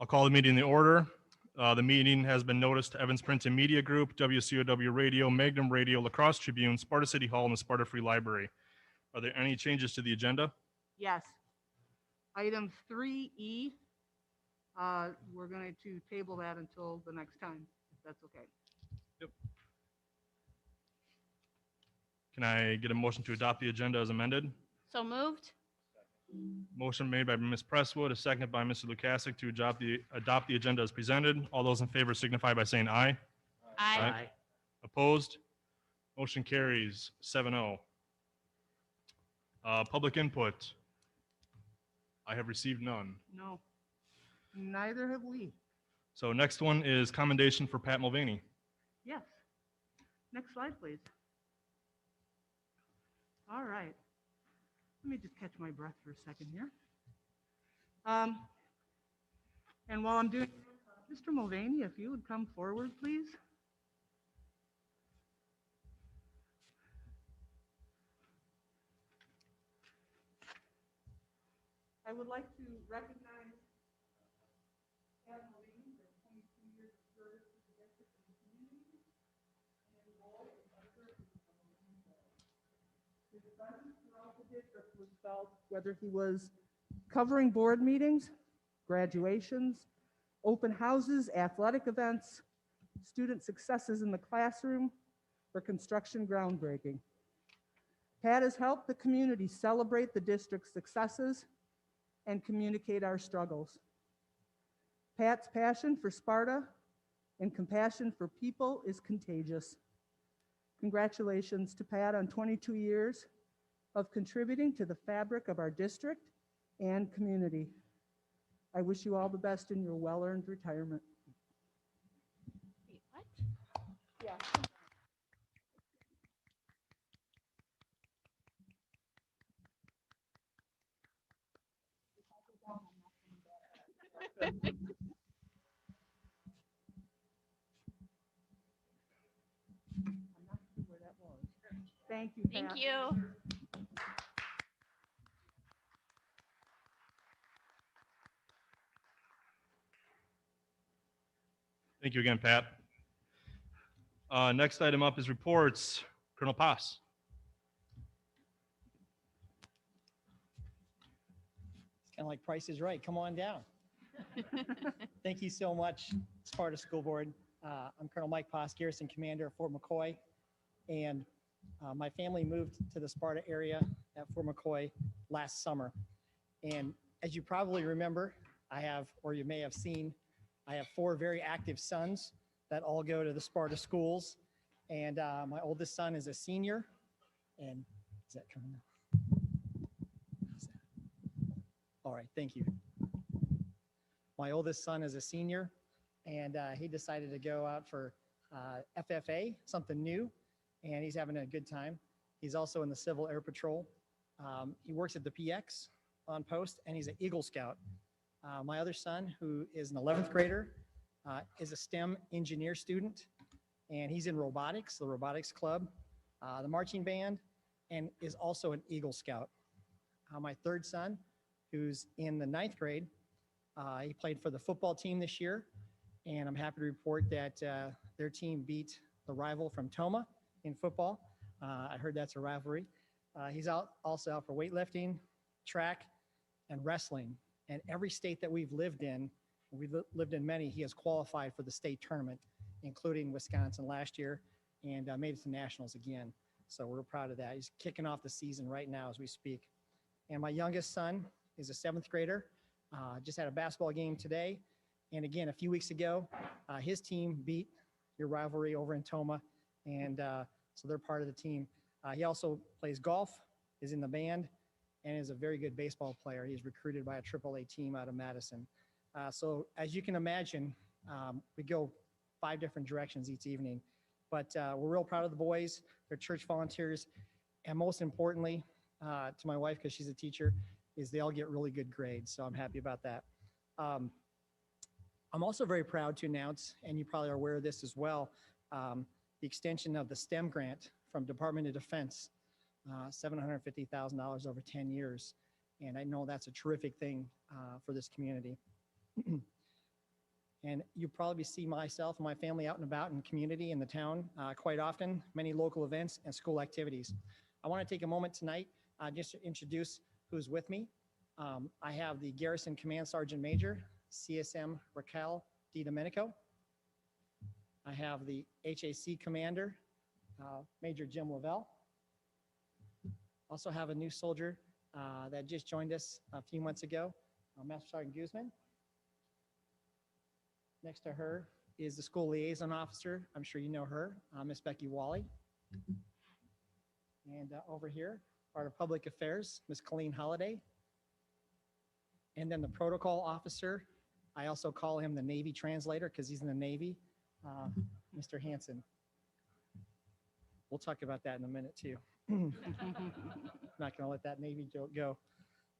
I'll call the meeting to order. The meeting has been noticed to Evans Print and Media Group, WCOW Radio, Magnum Radio, La Crosse Tribune, Sparta City Hall, and the Sparta Free Library. Are there any changes to the agenda? Yes. Item 3E, we're going to table that until the next time, if that's okay. Yep. Can I get a motion to adopt the agenda as amended? So moved. Motion made by Ms. Presswood, a second by Mr. Lukasik to adopt the agenda as presented. All those in favor signify by saying aye. Aye. Opposed? Motion carries 7-0. Public input. I have received none. No, neither have we. So next one is commendation for Pat Mulvany. Yes. Next slide, please. All right. Let me just catch my breath for a second here. And while I'm doing, Mr. Mulvany, if you would come forward, please. I would like to recognize Pat Mulvany for 22 years of service to the district and the community, and his role as editor of the Commendation. His presence throughout the district was felt whether he was covering board meetings, graduations, open houses, athletic events, student successes in the classroom, or construction groundbreaking. Pat has helped the community celebrate the district's successes and communicate our struggles. Pat's passion for Sparta and compassion for people is contagious. Congratulations to Pat on 22 years of contributing to the fabric of our district and community. I wish you all the best in your well-earned retirement. Wait, what? Yeah. I'm not sure where that was. Thank you, Pat. Thank you. Thank you again, Pat. Next item up is reports. Colonel Pass. It's kind of like Price is Right. Come on down. Thank you so much, Sparta School Board. I'm Colonel Mike Pass, Garrison Commander of Fort McCoy, and my family moved to the Sparta area at Fort McCoy last summer. And as you probably remember, I have, or you may have seen, I have 4 very active sons that all go to the Sparta schools. And my oldest son is a senior. And is that coming up? Is that? All right, thank you. My oldest son is a senior, and he decided to go out for FFA, something new, and he's having a good time. He's also in the Civil Air Patrol. He works at the PX on post, and he's an Eagle Scout. My other son, who is an 11th grader, is a STEM engineer student, and he's in robotics, the robotics club, the marching band, and is also an Eagle Scout. My third son, who's in the 9th grade, he played for the football team this year, and I'm happy to report that their team beat the rival from Toma in football. I heard that's a rivalry. He's also out for weightlifting, track, and wrestling. And every state that we've lived in many, he has qualified for the state tournament, including Wisconsin last year, and made it to nationals again. So we're proud of that. He's kicking off the season right now as we speak. And my youngest son is a 7th grader. Just had a basketball game today. And again, a few weeks ago, his team beat your rivalry over in Toma. And so they're part of the team. He also plays golf, is in the band, and is a very good baseball player. He's recruited by a AAA team out of Madison. So as you can imagine, we go 5 different directions each evening. But we're real proud of the boys. They're church volunteers. And most importantly, to my wife, because she's a teacher, is they all get really good grades. So I'm happy about that. I'm also very proud to announce, and you probably are aware of this as well, the extension of the STEM grant from Department of Defense, $750,000 over 10 years. And I know that's a terrific thing for this community. And you probably see myself and my family out and about in the community, in the town, quite often, many local events and school activities. I want to take a moment tonight just to introduce who's with me. I have the Garrison Command Sergeant Major, CSM Raquel DiDomenico. I have the HAC Commander, Major Jim Lavelle. Also have a new soldier that just joined us a few months ago, Master Sergeant Guzman. Next to her is the school liaison officer. I'm sure you know her, Miss Becky Wally. And over here, part of public affairs, Miss Colleen Holliday. And then the protocol officer, I also call him the Navy translator because he's in the Navy, Mr. Hansen. We'll talk about that in a minute too. Not going to let that Navy joke go.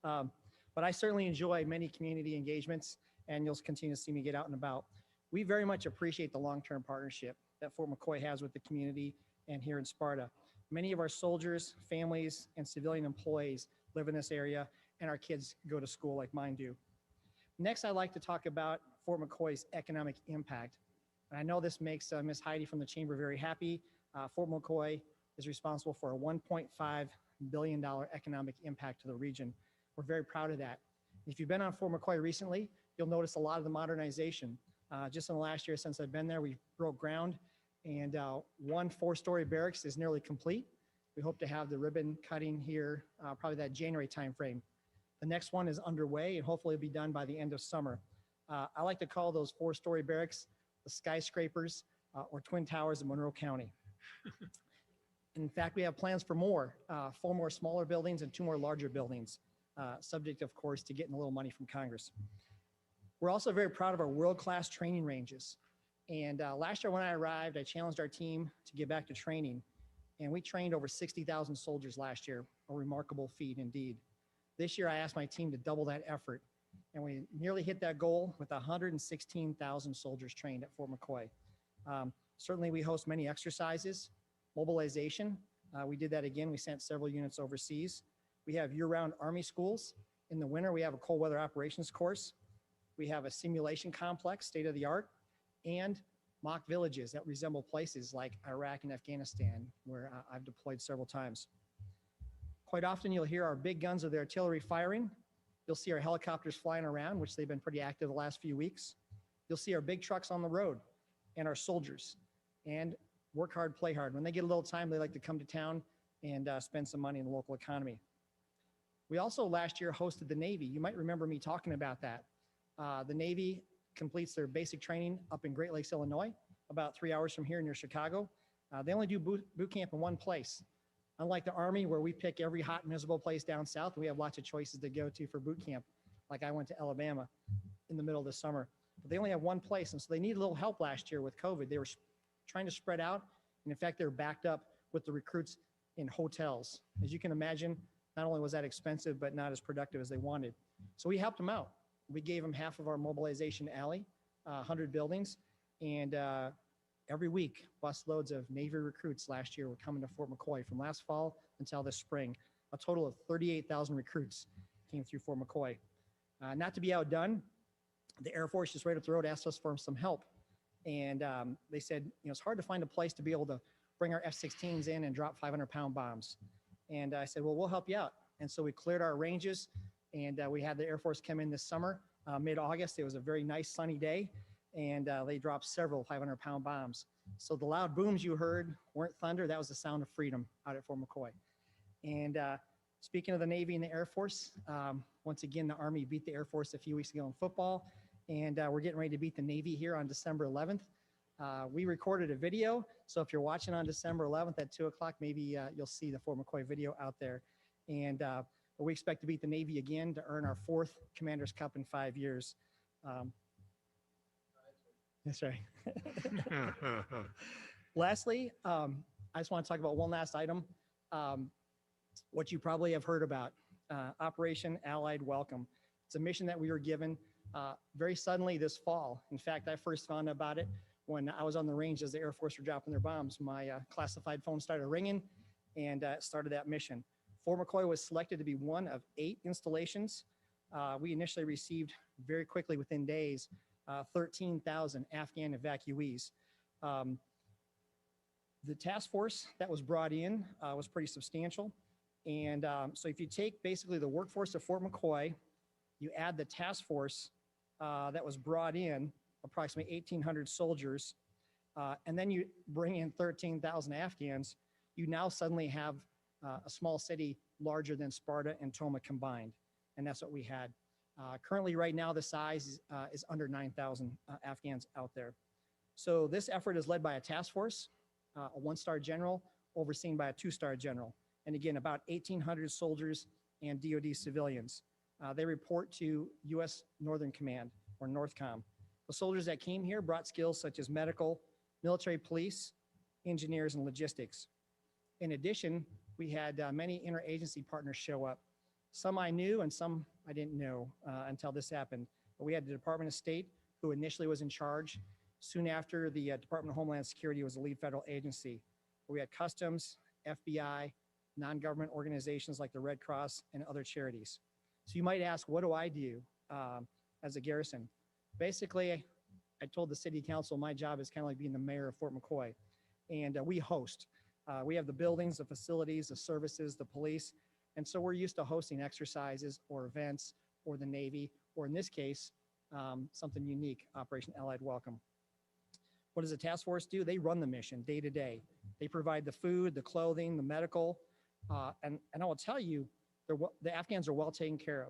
But I certainly enjoy many community engagements, and you'll continue to see me get out and about. We very much appreciate the long-term partnership that Fort McCoy has with the community and here in Sparta. Many of our soldiers, families, and civilian employees live in this area, and our kids go to school like mine do. Next, I'd like to talk about Fort McCoy's economic impact. And I know this makes Ms. Heidi from the Chamber very happy. Fort McCoy is responsible for a $1.5 billion economic impact to the region. We're very proud of that. If you've been on Fort McCoy recently, you'll notice a lot of the modernization. Just in the last year since I've been there, we broke ground, and one 4-story barracks is nearly complete. We hope to have the ribbon cutting here probably that January timeframe. The next one is underway, and hopefully it'll be done by the end of summer. I like to call those 4-story barracks the skyscrapers or Twin Towers in Monroe County. In fact, we have plans for more, 4 more smaller buildings and 2 more larger buildings, subject, of course, to getting a little money from Congress. We're also very proud of our world-class training ranges. And last year when I arrived, I challenged our team to get back to training. And we trained over 60,000 soldiers last year, a remarkable feat indeed. This year, I asked my team to double that effort. And we nearly hit that goal with 116,000 soldiers trained at Fort McCoy. Certainly, we host many exercises, mobilization. We did that again. We sent several units overseas. We have year-round Army schools. In the winter, we have a cold weather operations course. We have a simulation complex, state-of-the-art, and mock villages that resemble places like Iraq and Afghanistan, where I've deployed several times. Quite often, you'll hear our big guns of the artillery firing. You'll see our helicopters flying around, which they've been pretty active the last few weeks. You'll see our big trucks on the road and our soldiers. And work hard, play hard. When they get a little time, they like to come to town and spend some money in the local economy. We also last year hosted the Navy. You might remember me talking about that. The Navy completes their basic training up in Great Lakes, Illinois, about 3 hours from here near Chicago. They only do boot camp in one place. Unlike the Army, where we pick every hot, miserable place down south, we have lots of choices to go to for boot camp. Like I went to Alabama in the middle of the summer. But they only have one place, and so they needed a little help last year with COVID. They were trying to spread out, and in fact, they were backed up with the recruits in hotels. As you can imagine, not only was that expensive, but not as productive as they wanted. So we helped them out. We gave them half of our mobilization alley, 100 buildings, and every week, busloads of Navy recruits last year were coming to Fort McCoy from last fall until this spring. A total of 38,000 recruits came through Fort McCoy. Not to be outdone, the Air Force just right up the road asked us for some help. And they said, it's hard to find a place to be able to bring our F-16s in and drop 500-pound bombs. And I said, well, we'll help you out. And so we cleared our ranges, and we had the Air Force come in this summer, mid-August. It was a very nice sunny day, and they dropped several 500-pound bombs. So the loud booms you heard weren't thunder. That was the sound of freedom out at Fort McCoy. And speaking of the Navy and the Air Force, once again, the Army beat the Air Force a few weeks ago in football, and we're getting ready to beat the Navy here on December 11th. We recorded a video, so if you're watching on December 11th at 2 o'clock, maybe you'll see the Fort McCoy video out there. And we expect to beat the Navy again to earn our 4th Commander's Cup in 5 years. That's right. Lastly, I just want to talk about one last item, what you probably have heard about, Operation Allied Welcome. It's a mission that we were given very suddenly this fall. In fact, I first found out about it when I was on the range as the Air Force were dropping their bombs. My classified phone started ringing and started that mission. Fort McCoy was selected to be one of 8 installations. We initially received very quickly within days 13,000 Afghan evacuees. The task force that was brought in was pretty substantial. And so if you take basically the workforce of Fort McCoy, you add the task force that was brought in, approximately 1,800 soldiers, and then you bring in 13,000 Afghans, you now suddenly have a small city larger than Sparta and Toma combined. And that's what we had. Currently, right now, the size is under 9,000 Afghans out there. So this effort is led by a task force, a one-star general, overseen by a two-star general. And again, about 1,800 soldiers and DoD civilians. They report to U.S. Northern Command, or NORTHCOM. The soldiers that came here brought skills such as medical, military police, engineers, and logistics. In addition, we had many interagency partners show up. Some I knew and some I didn't know until this happened. But we had the Department of State, who initially was in charge. Soon after, the Department of Homeland Security was the lead federal agency. We had Customs, FBI, non-government organizations like the Red Cross, and other charities. So you might ask, what do I do as a garrison? Basically, I told the city council my job is kind of like being the mayor of Fort McCoy. And we host. We have the buildings, the facilities, the services, the police. And so we're used to hosting exercises or events or the Navy, or in this case, something unique, Operation Allied Welcome. What does the task force do? They run the mission day to day. They provide the food, the clothing, the medical, and I will tell you, the Afghans are well taken care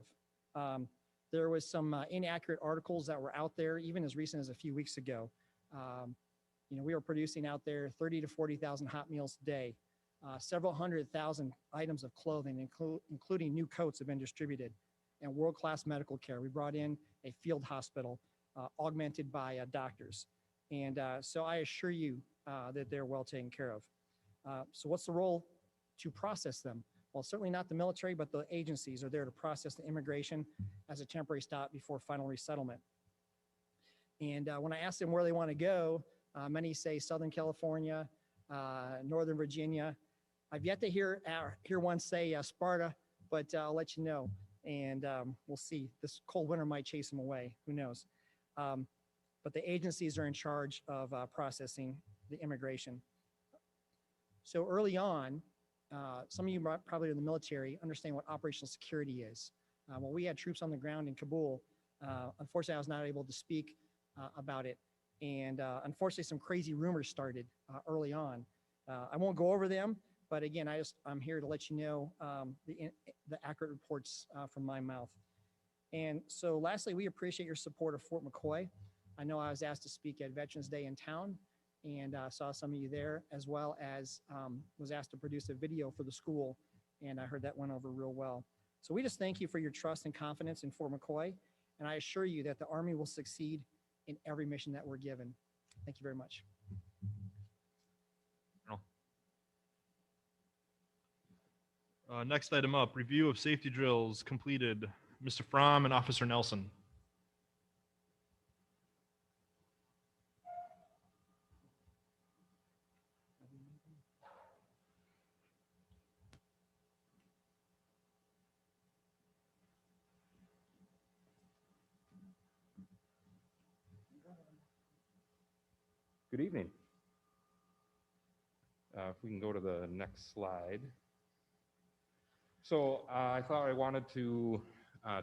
of. There was some inaccurate articles that were out there, even as recent as a few weeks ago. We were producing out there 30 to 40,000 hot meals a day. Several 100,000 items of clothing, including new coats, have been distributed, and world-class medical care. We brought in a field hospital augmented by doctors. And so I assure you that they're well taken care of. So what's the role to process them? Well, certainly not the military, but the agencies are there to process the immigration as a temporary stop before final resettlement. And when I ask them where they want to go, many say Southern California, Northern Virginia. I've yet to hear one say Sparta, but I'll let you know. And we'll see. This cold winter might chase them away. Who knows? But the agencies are in charge of processing the immigration. So early on, some of you probably in the military understand what operational security is. Well, we had troops on the ground in Kabul. Unfortunately, I was not able to speak about it. And unfortunately, some crazy rumors started early on. I won't go over them, but again, I'm here to let you know the accurate reports from my mouth. And so lastly, we appreciate your support of Fort McCoy. I know I was asked to speak at Veterans Day in town, and saw some of you there, as well as was asked to produce a video for the school, and I heard that went over real well. So we just thank you for your trust and confidence in Fort McCoy, and I assure you that the Army will succeed in every mission that we're given. Thank you very much. Next item up, review of safety drills completed. Mr. Fromm and Officer Nelson. Good evening. If we can go to the next slide. So I thought I wanted to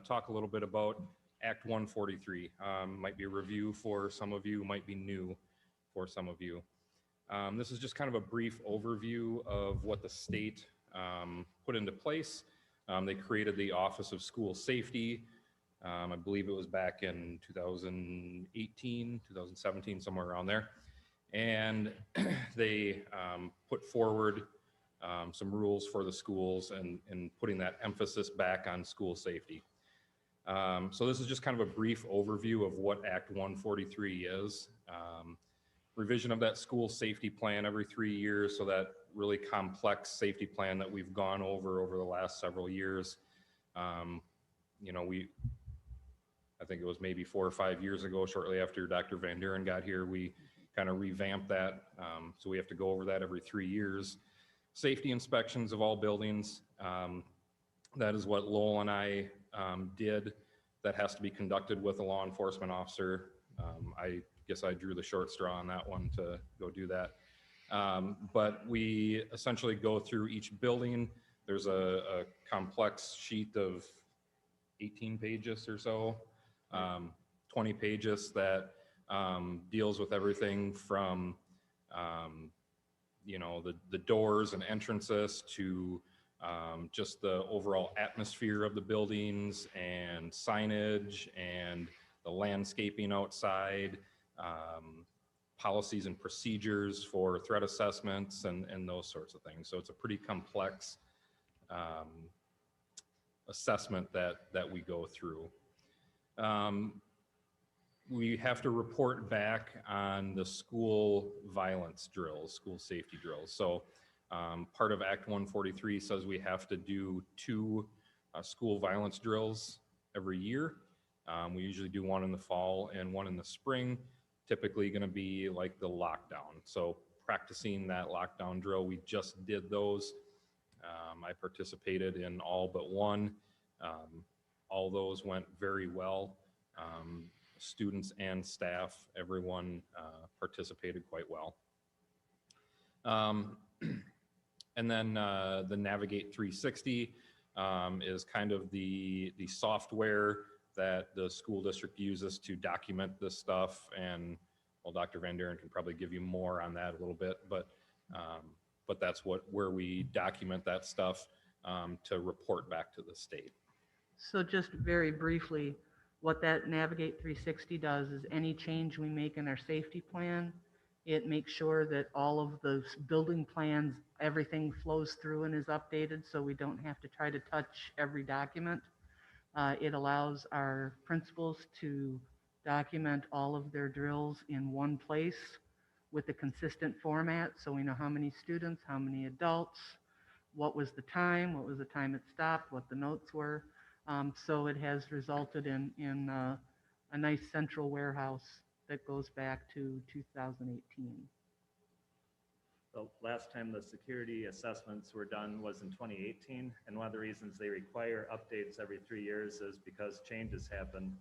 talk a little bit about Act 143. Might be a review for some of you, might be new for some of you. This is just kind of a brief overview of what the state put into place. They created the Office of School Safety. I believe it was back in 2018, 2017, somewhere around there. And they put forward some rules for the schools and putting that emphasis back on school safety. So this is just kind of a brief overview of what Act 143 is. Revision of that school safety plan every 3 years, so that really complex safety plan that we've gone over the last several years. You know, I think it was maybe 4 or 5 years ago, shortly after Dr. Van Deuren got here, we kind of revamped that. So we have to go over that every 3 years. Safety inspections of all buildings. That is what Lowell and I did. That has to be conducted with a law enforcement officer. I guess I drew the short straw on that one to go do that. But we essentially go through each building. There's a complex sheet of 18 pages or so, 20 pages that deals with everything from the doors and entrances to just the overall atmosphere of the buildings and signage and the landscaping outside, policies and procedures for threat assessments and those sorts of things. So it's a pretty complex assessment that we go through. We have to report back on the school violence drills, school safety drills. So part of Act 143 says we have to do 2 school violence drills every year. We usually do one in the fall and one in the spring, typically going to be like the lockdown. So practicing that lockdown drill, we just did those. I participated in all but one. All those went very well. Students and staff, everyone participated quite well. And then the Navigate 360 is kind of the software that the school district uses to document this stuff. And well, Dr. Van Deuren can probably give you more on that a little bit, but that's where we document that stuff to report back to the state. So just very briefly, what that Navigate 360 does is any change we make in our safety plan, it makes sure that all of those building plans, everything flows through and is updated, so we don't have to try to touch every document. It allows our principals to document all of their drills in one place with a consistent format, so we know how many students, how many adults, what was the time it stopped, what the notes were. So it has resulted in a nice central warehouse that goes back to 2018. The last time the security assessments were done was in 2018, and one of the reasons they require updates every 3 years is because changes happen.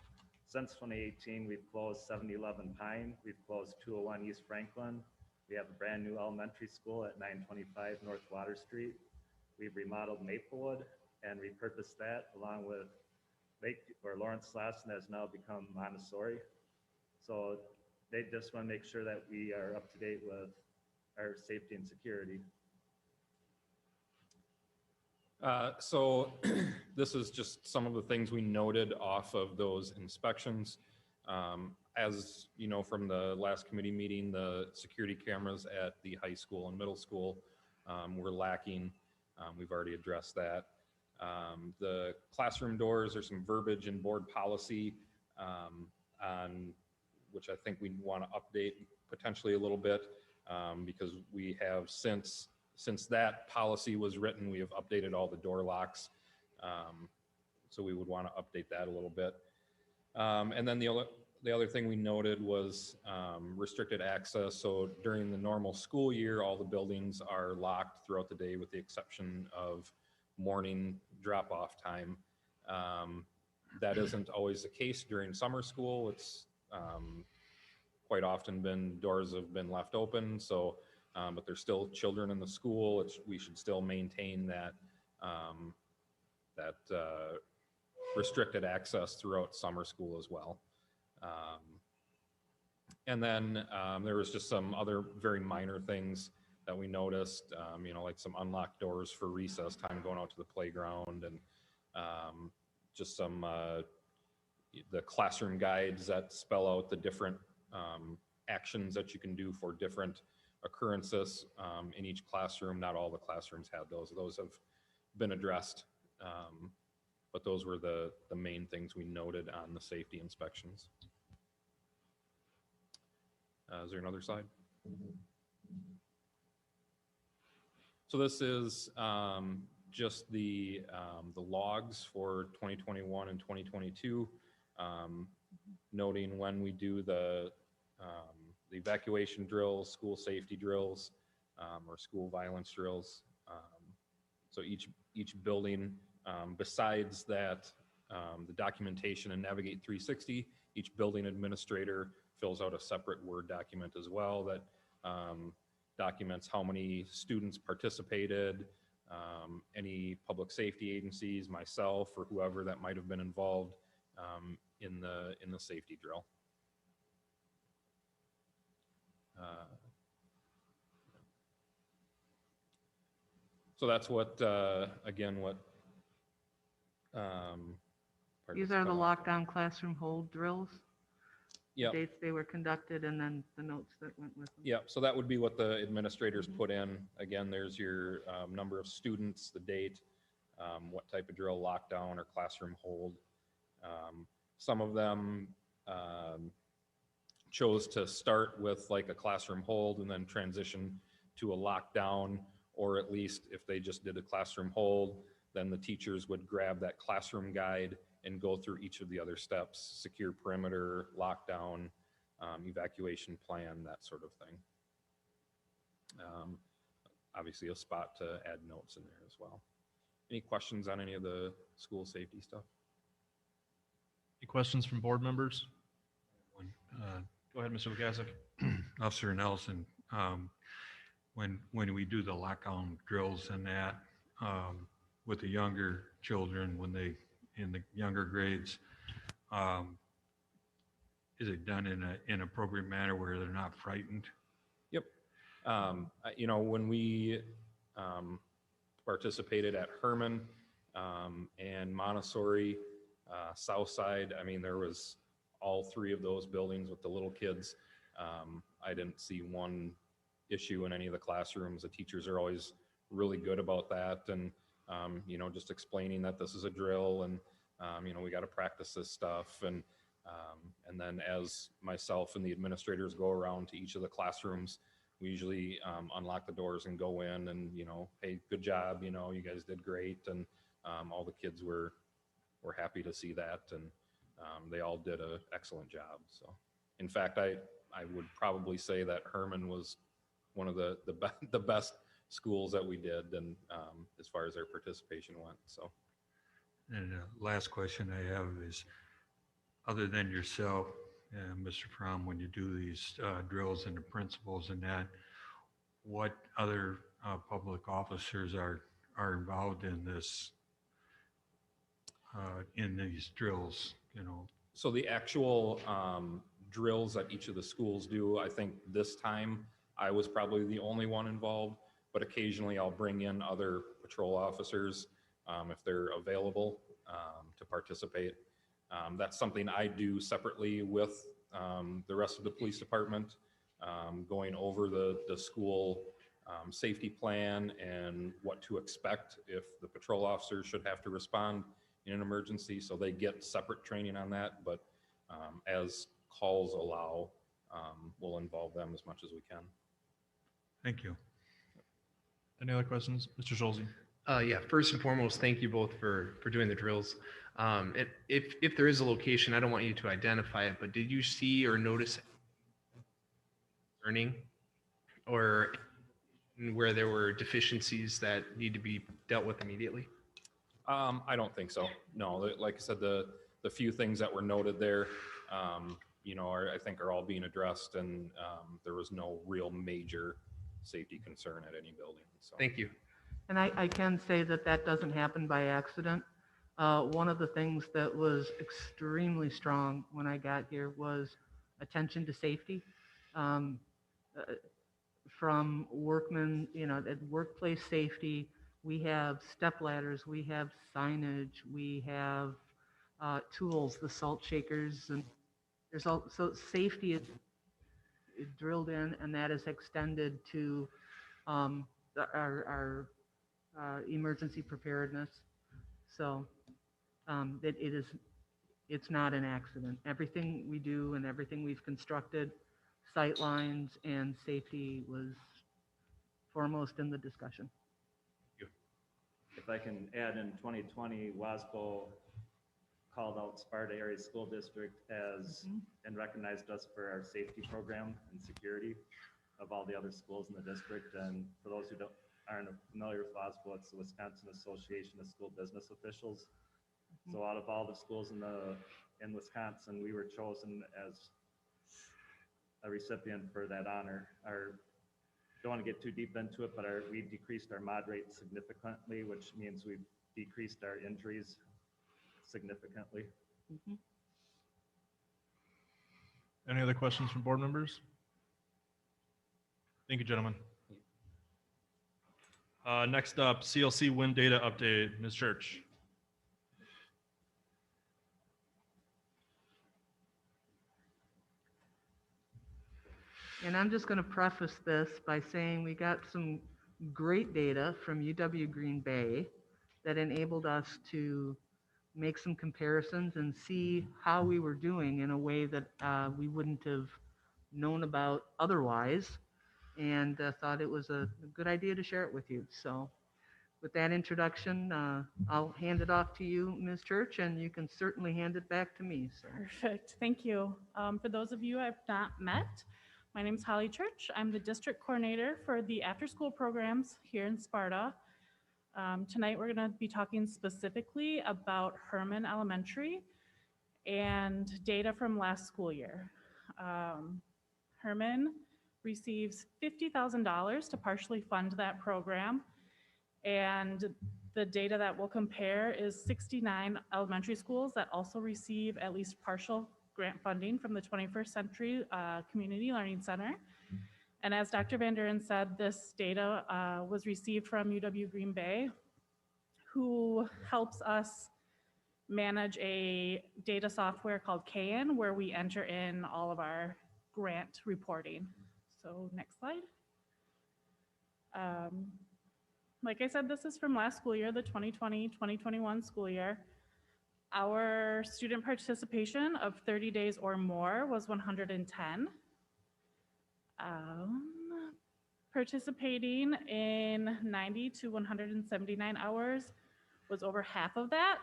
Since 2018, we've closed 711 Pine, we've closed 201 East Franklin, we have a brand new elementary school at 925 North Water Street. We've remodeled Maplewood and repurposed that along with Lawrence Slauson has now become Montessori. So they just want to make sure that we are up to date with our safety and security. So this is just some of the things we noted off of those inspections. As you know from the last committee meeting, the security cameras at the high school and middle school were lacking. We've already addressed that. The classroom doors, there's some verbiage in board policy on which I think we want to update potentially a little bit because we have since that policy was written, we have updated all the door locks. So we would want to update that a little bit. And then the other thing we noted was restricted access. So during the normal school year, all the buildings are locked throughout the day with the exception of morning drop-off time. That isn't always the case during summer school. It's quite often doors have been left open. So, but there's still children in the school. We should still maintain that restricted access throughout summer school as well. And then there was just some other very minor things that we noticed, like some unlocked doors for recess time going out to the playground and just some, the classroom guides that spell out the different actions that you can do for different occurrences in each classroom. Not all the classrooms had those. Those have been addressed, but those were the main things we noted on the safety inspections. Is there another slide? So this is just the logs for 2021 and 2022, noting when we do the evacuation drills, school safety drills, or school violence drills. So each building, besides that, the documentation and Navigate 360, each building administrator fills out a separate Word document as well that documents how many students participated, any public safety agencies, myself, or whoever that might have been involved in the safety drill. So that's what, again, what. These are the lockdown classroom hold drills? Yep. Dates they were conducted and then the notes that went with them? Yep, so that would be what the administrators put in. Again, there's your number of students, the date, what type of drill, lockdown or classroom hold. Some of them chose to start with like a classroom hold and then transition to a lockdown, or at least if they just did a classroom hold, then the teachers would grab that classroom guide and go through each of the other steps: secure perimeter, lockdown, evacuation plan, that sort of thing. Obviously a spot to add notes in there as well. Any questions on any of the school safety stuff? Any questions from board members? Go ahead, Mr. Lukasik. Officer Nelson, when we do the lockdown drills and that with the younger children, when they in the younger grades, is it done in an appropriate manner where they're not frightened? Yep. You know, when we participated at Herrman and Montessori, Southside, I mean, there was all three of those buildings with the little kids. I didn't see one issue in any of the classrooms. The teachers are always really good about that, and you know, just explaining that this is a drill, and you know, we got to practice this stuff, and then as myself and the administrators go around to each of the classrooms, we usually unlock the doors and go in, and you know, hey, good job, you know, you guys did great, and all the kids were happy to see that, and they all did an excellent job. So, in fact, I would probably say that Herrman was one of the best schools that we did, and as far as their participation went. So, And the last question I have is, other than yourself, Mr. Fromm, when you do these drills and the principals and that, what other public officers are involved in this, in these drills, you know? So the actual drills that each of the schools do, I think this time I was probably the only one involved, but occasionally I'll bring in other patrol officers if they're available to participate. That's something I do separately with the rest of the police department, going over the school safety plan and what to expect if the patrol officers should have to respond in an emergency. So they get separate training on that, but as calls allow, we'll involve them as much as we can. Thank you. Any other questions? Mr. Schulze? Yeah, first and foremost, thank you both for doing the drills. If there is a location, I don't want you to identify it, but did you see or notice learning or where there were deficiencies that need to be dealt with immediately? I don't think so. No, like I said, the few things that were noted there, you know, I think are all being addressed, and there was no real major safety concern at any building. So. Thank you. And I can say that that doesn't happen by accident. One of the things that was extremely strong when I got here was attention to safety. From workmen, you know, at workplace safety, we have step ladders, we have signage, we have tools, the salt shakers, and there's also safety is drilled in, and that is extended to our emergency preparedness. So it's not an accident. Everything we do and everything we've constructed, sight lines and safety was foremost in the discussion. If I can add, in 2020, WASPO called out Sparta Area School District as and recognized us for our safety program and security of all the other schools in the district. And for those who aren't familiar with WASPO, it's the Wisconsin Association of School Business Officials. So out of all the schools in Wisconsin, we were chosen as a recipient for that honor. Don't want to get too deep into it, but we decreased our mod rate significantly, which means we've decreased our injuries significantly. Any other questions from board members? Thank you, gentlemen. Next up, CLC wind data update. Ms. Church. And I'm just going to preface this by saying we got some great data from UW Green Bay that enabled us to make some comparisons and see how we were doing in a way that we wouldn't have known about otherwise, and thought it was a good idea to share it with you. So with that introduction, I'll hand it off to you, Ms. Church, and you can certainly hand it back to me. So. Perfect. Thank you. For those of you I've not met, my name is Holly Church. I'm the district coordinator for the after-school programs here in Sparta. Tonight we're going to be talking specifically about Herrman Elementary and data from last school year. Herrman receives $50,000 to partially fund that program, and the data that we'll compare is 69 elementary schools that also receive at least partial grant funding from the 21st Century Community Learning Center. And as Dr. Van Deuren said, this data was received from UW Green Bay, who helps us manage a data software called KN, where we enter in all of our grant reporting. So next slide. Like I said, this is from last school year, the 2020-2021 school year. Our student participation of 30 days or more was 110. Participating in 90 to 179 hours was over half of that.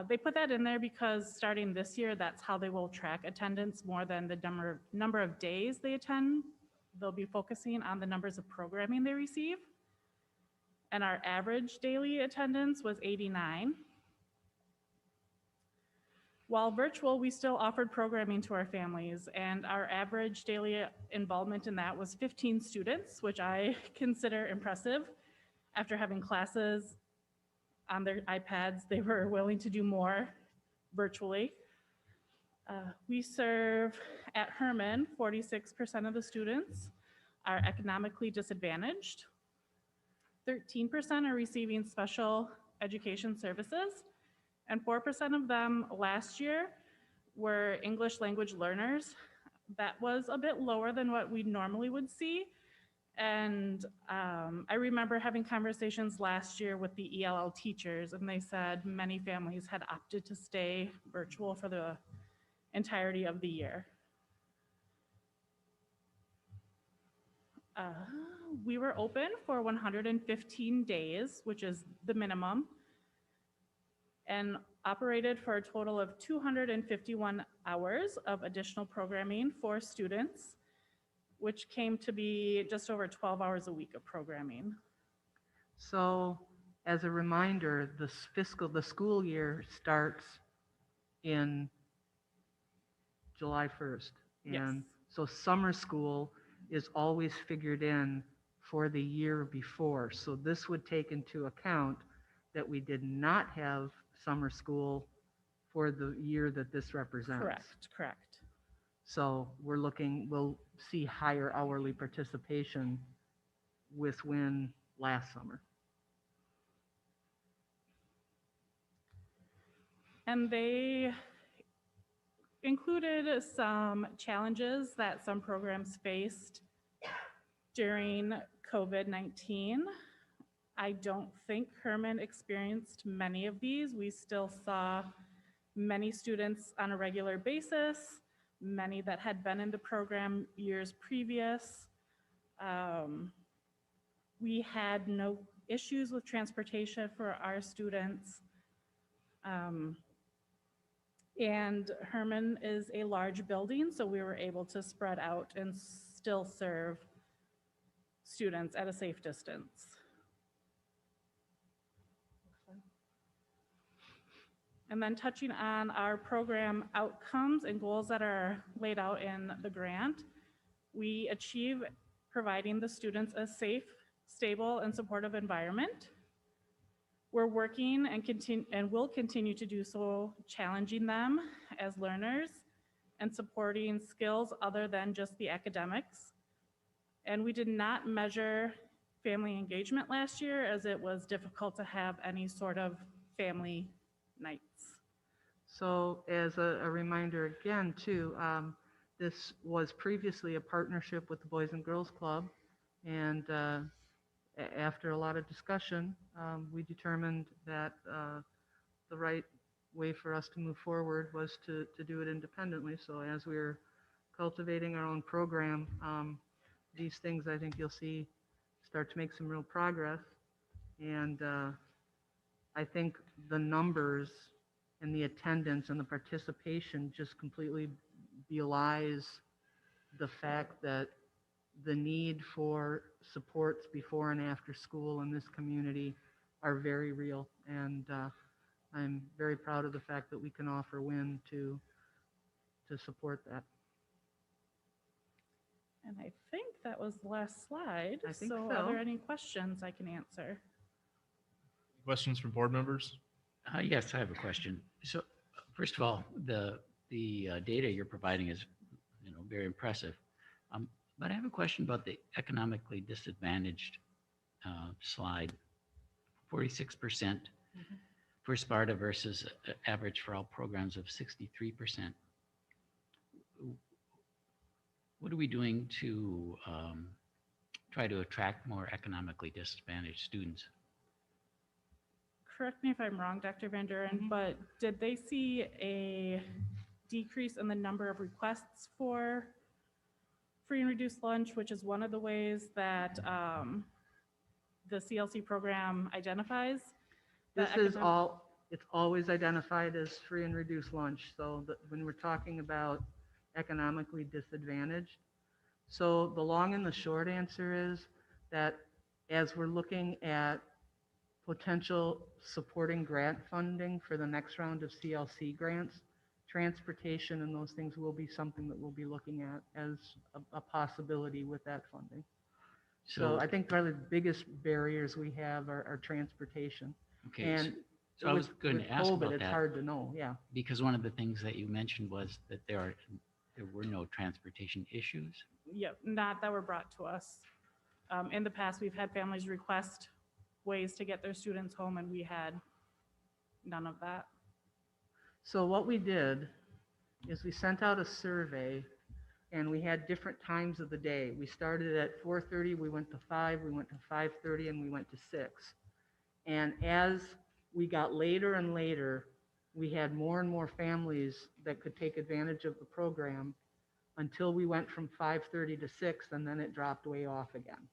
They put that in there because starting this year, that's how they will track attendance more than the number of days they attend. They'll be focusing on the numbers of programming they receive. And our average daily attendance was 89. While virtual, we still offered programming to our families, and our average daily involvement in that was 15 students, which I consider impressive. After having classes on their iPads, they were willing to do more virtually. We serve at Herrman, 46% of the students are economically disadvantaged. 13% are receiving special education services, and 4% of them last year were English language learners. That was a bit lower than what we normally would see. And I remember having conversations last year with the ELL teachers, and they said many families had opted to stay virtual for the entirety of the year. We were open for 115 days, which is the minimum, and operated for a total of 251 hours of additional programming for students, which came to be just over 12 hours a week of programming. So as a reminder, the school year starts in July 1st. And Yes. so summer school is always figured in for the year before. So this would take into account that we did not have summer school for the year that this represents. Correct. So we'll see higher hourly participation with WIN last summer. And they included some challenges that some programs faced during COVID-19. I don't think Herrman experienced many of these. We still saw many students on a regular basis, many that had been in the program years previous. We had no issues with transportation for our students. And Herrman is a large building, so we were able to spread out and still serve students at a safe distance. And then touching on our program outcomes and goals that are laid out in the grant, We achieve providing the students a safe, stable, and supportive environment. We're working and will continue to do so, challenging them as learners and supporting skills other than just the academics. And we did not measure family engagement last year as it was difficult to have any sort of family nights. So as a reminder again, too, this was previously a partnership with the Boys and Girls Club. And after a lot of discussion, we determined that the right way for us to move forward was to do it independently. So as we're cultivating our own program, these things I think you'll see start to make some real progress. And I think the numbers and the attendance and the participation just completely belies the fact that the need for supports before and after school in this community are very real. And I'm very proud of the fact that we can offer WIN to support that. And I think that was the last slide. I think Are so. there any questions I can answer? Questions from board members? Yes, I have a question. So first of all, the data you're providing is, very impressive. But I have a question about the economically disadvantaged slide. 46% for Sparta versus average for all programs of 63%. What are we doing to try to attract more economically disadvantaged students? Correct me if I'm wrong, Dr. Van Deuren, but did they see a decrease in the number of requests for free and reduced lunch, which is one of the ways that the CLC program identifies? This is it's always identified as free and reduced lunch. So when we're talking about economically disadvantaged, so the long and the short answer is that as we're looking at potential supporting grant funding for the next round of CLC grants, transportation and those things will be something that we'll be looking at as a possibility with that funding. So I think probably the biggest barriers we have are transportation. Okay, And so I was going to ask COVID, about it's that. hard to know, yeah. Because one of the things that you mentioned was that there were no transportation issues. Yep, not that were brought to us. In the past, we've had families request ways to get their students home, and we had none of that. So what we did is we sent out a survey and we had different times of the day. We started at 4:30, we went to 5, we went to 5:30, and we went to 6. And as we got later and later, we had more and more families that could take advantage of the program until we went from 5:30 to 6, and then it dropped way off again.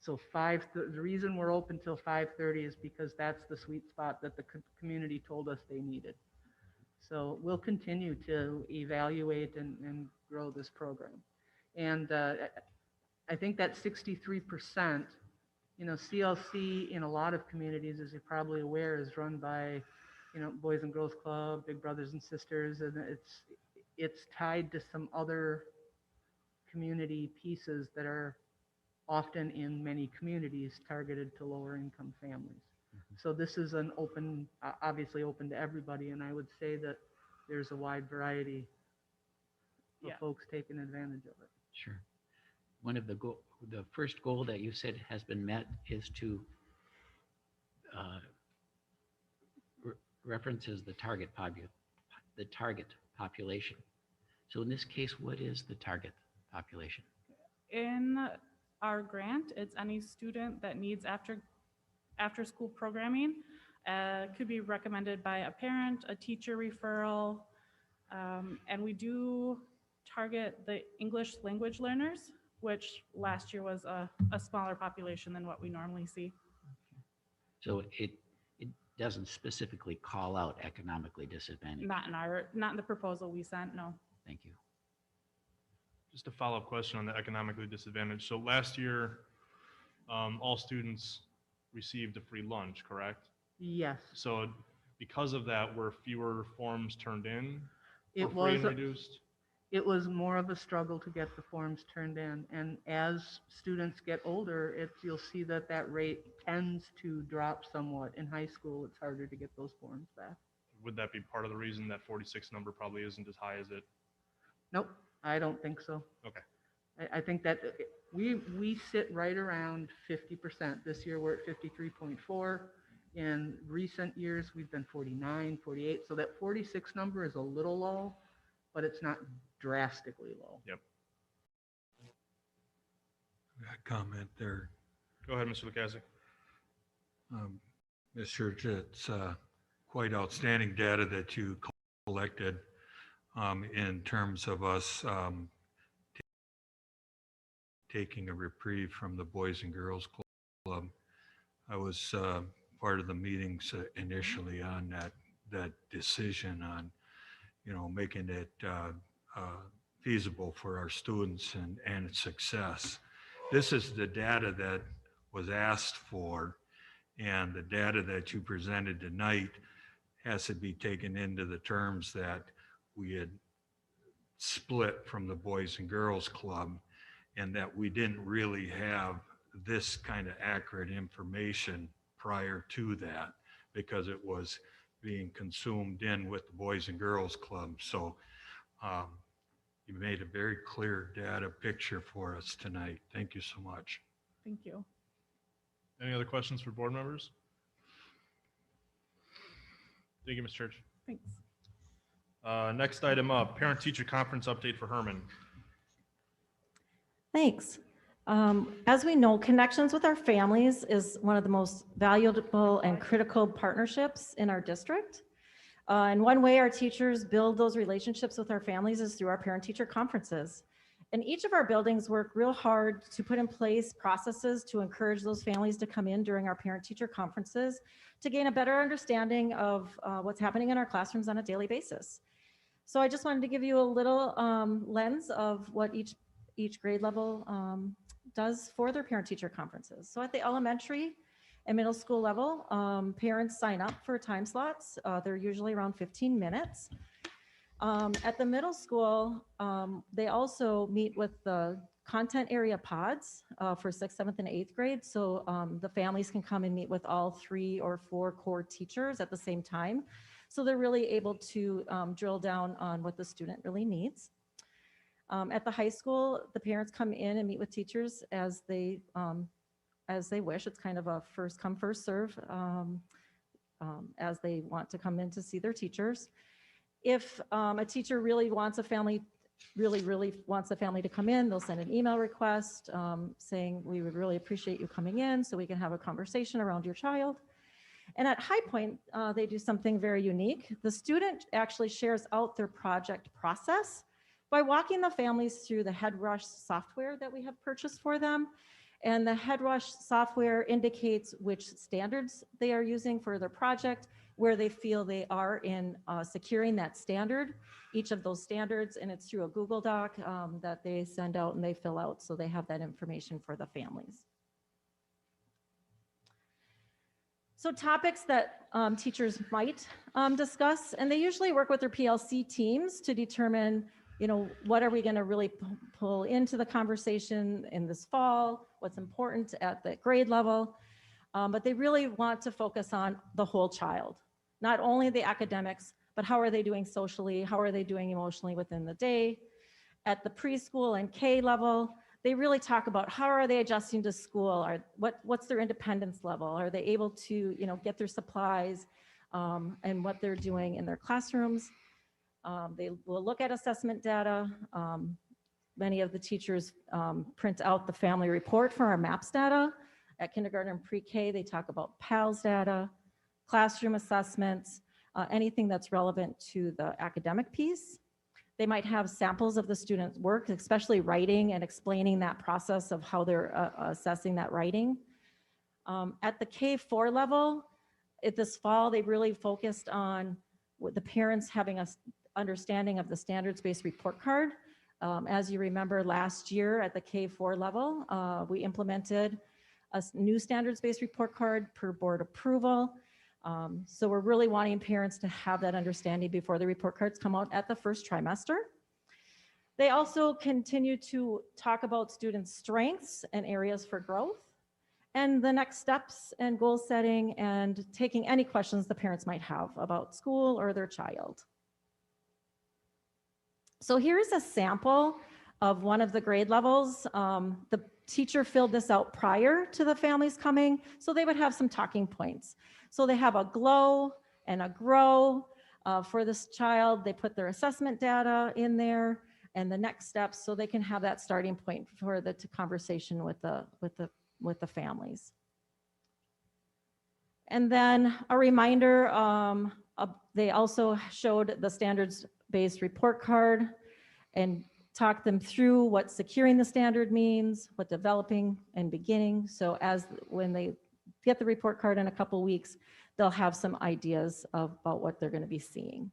So the reason we're open till 5:30 is because that's the sweet spot that the community told us they needed. So we'll continue to evaluate and grow this program. And I think that 63%, CLC in a lot of communities, as you're probably aware, is run by, Boys and Girls Club, Big Brothers and Sisters, and it's tied to some other community pieces that are often in many communities targeted to lower income families. So this is an obviously open to everybody, and I would say that there's a wide variety of folks taking advantage of it. Sure. One of the first goal that you said has been met is to references the target population. So in this case, what is the target population? In our grant, it's any student that needs after school programming. Could be recommended by a parent, a teacher referral, and we do target the English language learners, which last year was a smaller population than what we normally see. So it doesn't specifically call out economically disadvantaged. Not in the proposal we sent, no. Thank you. Just a follow-up question on the economically disadvantaged. So last year, all students received a free lunch, correct? Yes. So because of that, were fewer forms turned in It for free and was reduced? it was more of a struggle to get the forms turned in. And as students get older, you'll see that that rate tends to drop somewhat. In high school, it's harder to get those forms back. Would that be part of the reason that 46 number probably isn't as high as it? Nope, I don't think so. Okay. I think that we sit right around 50%. This year, we're at 53.4. In recent years, we've been 49, 48. So that 46 number is a little low, but it's not drastically low. Yep. Comment there. Go ahead, Mr. Lukasik. Ms. Church, it's quite outstanding data that you collected in terms of us taking a reprieve from the Boys and Girls Club. I was part of the meetings initially on that decision on, making it feasible for our students and its success. This is the data that was asked for, and the data that you presented tonight has to be taken into the terms that we had split from the Boys and Girls Club, and that we didn't really have this kind of accurate information prior to that because it was being consumed in with the Boys and Girls Club. So you made a very clear data picture for us tonight. Thank you so much. Thank you. Any other questions for board members? Thank you, Ms. Church. Thanks. Next item up, parent-teacher conference update for Herrman. Thanks. As we know, connections with our families is one of the most valuable and critical partnerships in our district. And one way our teachers build those relationships with our families is through our parent-teacher conferences. And each of our buildings work real hard to put in place processes to encourage those families to come in during our parent-teacher conferences to gain a better understanding of what's happening in our classrooms on a daily basis. So I just wanted to give you a little lens of what each grade level does for their parent-teacher conferences. So at the elementary and middle school level, parents sign up for time slots. They're usually around 15 minutes. At the middle school, they also meet with the content area pods for 6th, 7th, and 8th grade. So the families can come and meet with all 3 or 4 core teachers at the same time. So they're really able to drill down on what the student really needs. At the high school, the parents come in and meet with teachers as they wish. It's kind of a first come, first serve as they want to come in to see their teachers. If a teacher really wants a family, really wants a family to come in, they'll send an email request saying, we would really appreciate you coming in so we can have a conversation around your child. And at High Point, they do something very unique. The student actually shares out their project process by walking the families through the HeadRush software that we have purchased for them. And the HeadRush software indicates which standards they are using for their project, where they feel they are in securing that standard, each of those standards, and it's through a Google Doc that they send out and they fill out, so they have that information for the families. So topics that teachers might discuss, and they usually work with their PLC teams to determine, what are we going to really pull into the conversation in this fall, what's important at the grade level, but they really want to focus on the whole child, not only the academics, but how are they doing socially, how are they doing emotionally within the day. At the preschool and K level, they really talk about how are they adjusting to school, what's their independence level, are they able to get their supplies, and what they're doing in their classrooms. They will look at assessment data. Many of the teachers print out the family report for our MAPS data. At kindergarten and pre-K, they talk about PALS data, classroom assessments, anything that's relevant to the academic piece. They might have samples of the student's work, especially writing and explaining that process of how they're assessing that writing. At the K4 level, this fall, they really focused on the parents having a understanding of the standards-based report card. As you remember, last year at the K4 level, we implemented a new standards-based report card per board approval. So we're really wanting parents to have that understanding before the report cards come out at the first trimester. They also continue to talk about students' strengths and areas for growth, and the next steps and goal setting, and taking any questions the parents might have about school or their child. So here's a sample of one of the grade levels. The teacher filled this out prior to the families coming, so they would have some talking points. So they have a glow and a grow for this child. They put their assessment data in there and the next steps, so they can have that starting point for the conversation with the families. And then a reminder, they also showed the standards-based report card and talked them through what securing the standard means, what developing and beginning. So when they get the report card in a couple weeks, they'll have some ideas about what they're going to be seeing.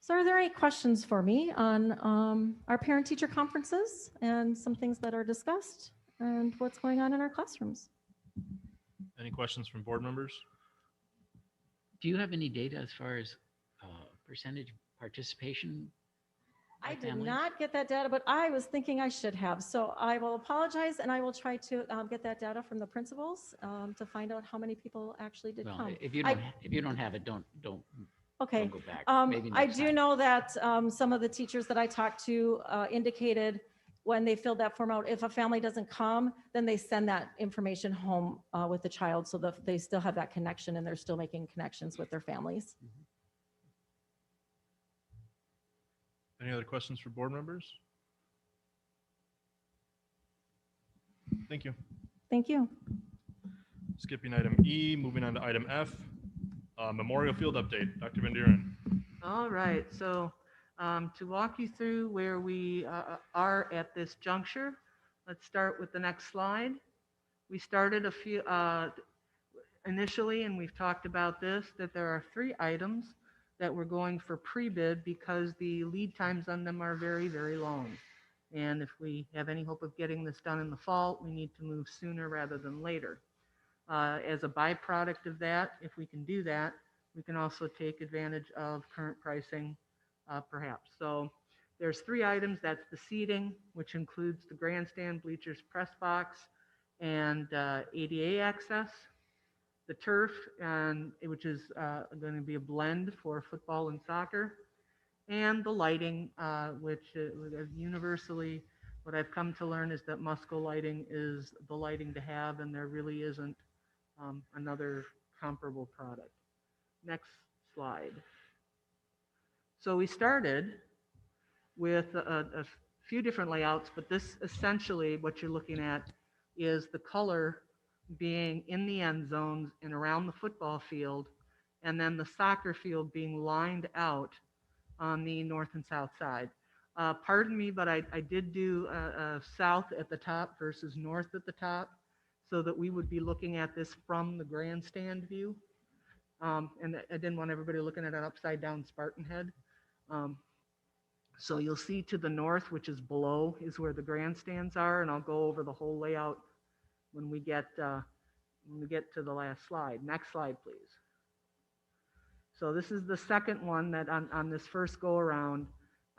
So are there any questions for me on our parent-teacher conferences and some things that are discussed and what's going on in our classrooms? Any questions from board members? Do you have any data as far as percentage participation? I did families? not get that data, but I was thinking I should have. So I will apologize, and I will try to get that data from the principals to find out how many people actually did Well, come. if you don't have it, don't Okay. go back. Maybe I next do time. know that some of the teachers that I talked to indicated when they filled that form out, if a family doesn't come, then they send that information home with the child so that they still have that connection and they're still making connections with their families. Any other questions for board members? Thank you. Thank you. Skipping item E, moving on to item F, Memorial Field update. Dr. Van Deuren. All right, so to walk you through where we are at this juncture, let's start with the next slide. We started a few initially, and we've talked about this, that there are 3 items that we're going for pre-bid because the lead times on them are very, very long. And if we have any hope of getting this done in the fall, we need to move sooner rather than later. As a byproduct of that, if we can do that, we can also take advantage of current pricing, perhaps. So there's 3 items. That's the seating, which includes the grandstand, bleachers, press box, and ADA access. The turf, which is going to be a blend for football and soccer, and the lighting, which universally, what I've come to learn is that Musco lighting is the lighting to have, and there really isn't another comparable product. Next slide. So we started with a few different layouts, but this essentially, what you're looking at is the color being in the end zones and around the football field, and then the soccer field being lined out on the north and south side. Pardon me, but I did do south at the top versus north at the top, so that we would be looking at this from the grandstand view. And I didn't want everybody looking at an upside down Spartan head. So you'll see to the north, which is below, is where the grandstands are, and I'll go over the whole layout when we get to the last slide. Next slide, please. So this is the second one that on this first go around,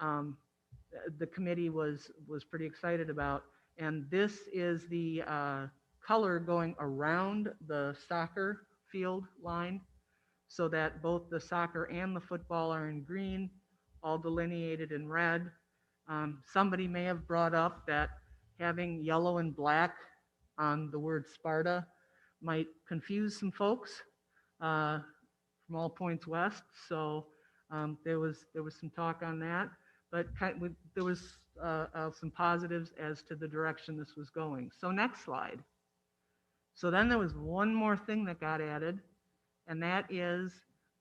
the committee was pretty excited about, and this is the color going around the soccer field line, so that both the soccer and the football are in green, all delineated in red. Somebody may have brought up that having yellow and black on the word Sparta might confuse some folks from all points west. So there was some talk on that, but there was some positives as to the direction this was going. So next slide. So then there was one more thing that got added, and that is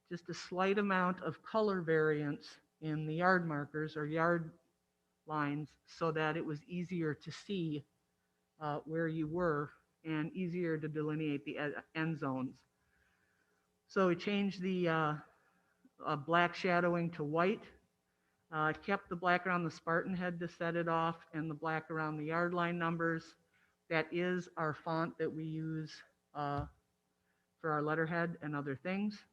just a slight amount of color variance in the yard markers or yard lines, so that it was easier to see where you were and easier to delineate the end zones. So we changed the black shadowing to white, kept the black around the Spartan head to set it off, and the black around the yard line numbers. That is our font that we use for our letterhead and other things.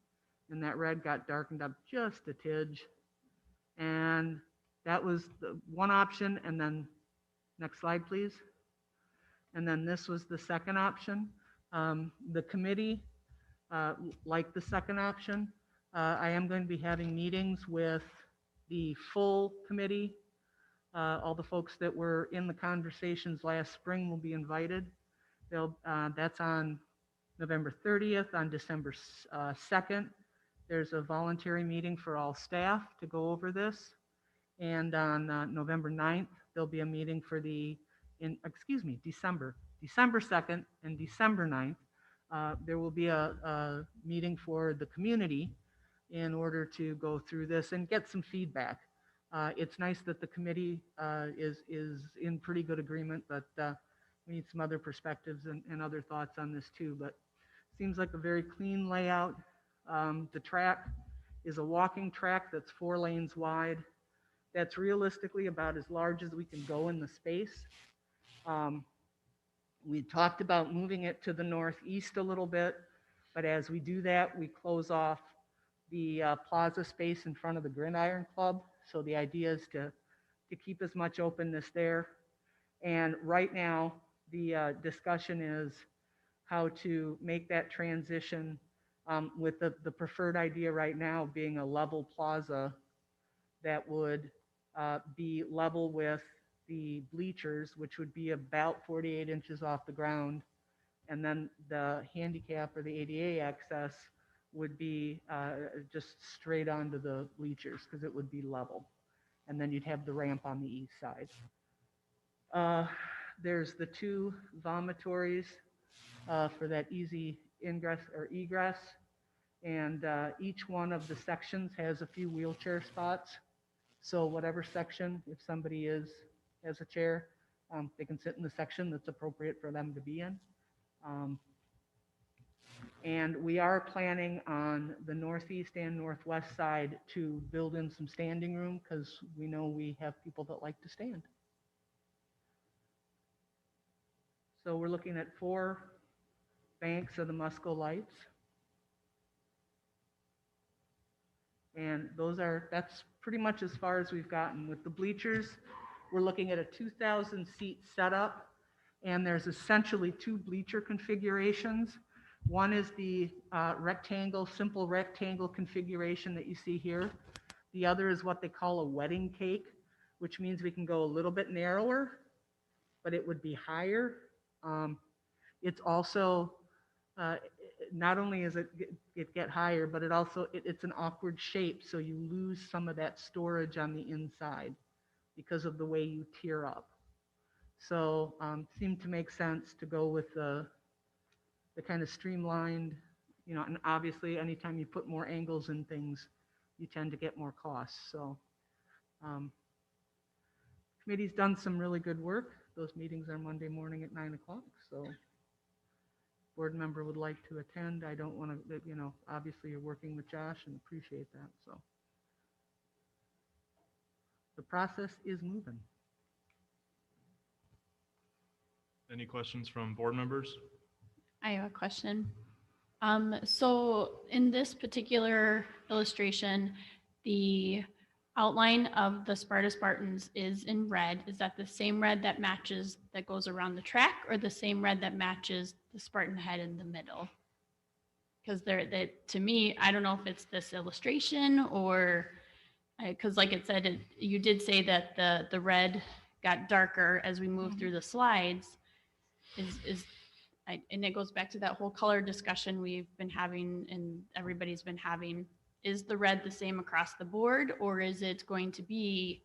And that red got darkened up just a tidge. And that was the one option. And then next slide, please. And then this was the second option. The committee liked the second option. I am going to be having meetings with the full committee. All the folks that were in the conversations last spring will be invited. That's on November 30th. On December 2nd, there's a voluntary meeting for all staff to go over this. And on November 9th, there'll be a meeting for December 2nd and December 9th. There will be a meeting for the community in order to go through this and get some feedback. It's nice that the committee is in pretty good agreement, but we need some other perspectives and other thoughts on this too. But seems like a very clean layout. The track is a walking track that's 4 lanes wide. That's realistically about as large as we can go in the space. We talked about moving it to the northeast a little bit, but as we do that, we close off the plaza space in front of the Gridiron Club. So the idea is to keep as much openness there. And right now, the discussion is how to make that transition with the preferred idea right now being a level plaza that would be level with the bleachers, which would be about 48 inches off the ground. And then the handicap or the ADA access would be just straight onto the bleachers because it would be level. And then you'd have the ramp on the east side. There's the 2 vomitories for that easy ingress or egress. And each one of the sections has a few wheelchair spots. So whatever section, if somebody has a chair, they can sit in the section that's appropriate for them to be in. And we are planning on the northeast and northwest side to build in some standing room because we know we have people that like to stand. So we're looking at 4 banks of the Musco lights. And that's pretty much as far as we've gotten. With the bleachers, we're looking at a 2,000 seat setup, and there's essentially 2 bleacher configurations. One is the simple rectangle configuration that you see here. The other is what they call a wedding cake, which means we can go a little bit narrower, but it would be higher. It's also, not only is it get higher, but it's an awkward shape, so you lose some of that storage on the inside because of the way you tier up. So it seemed to make sense to go with the kind of streamlined, and obviously anytime you put more angles in things, you tend to get more costs. So committee's done some really good work. Those meetings are Monday morning at 9 o'clock. So board member would like to attend. I don't want to, obviously you're working with Josh and appreciate that. So the process is moving. Any questions from board members? I have a question. So in this particular illustration, the outline of the Spartans is in red. Is that the same red that goes around the track, or the same red that matches the Spartan head in the middle? Because to me, I don't know if it's this illustration or, because like it said, you did say that the red got darker as we moved through the slides. And it goes back to that whole color discussion we've been having and everybody's been having. Is the red the same across the board, or is it going to be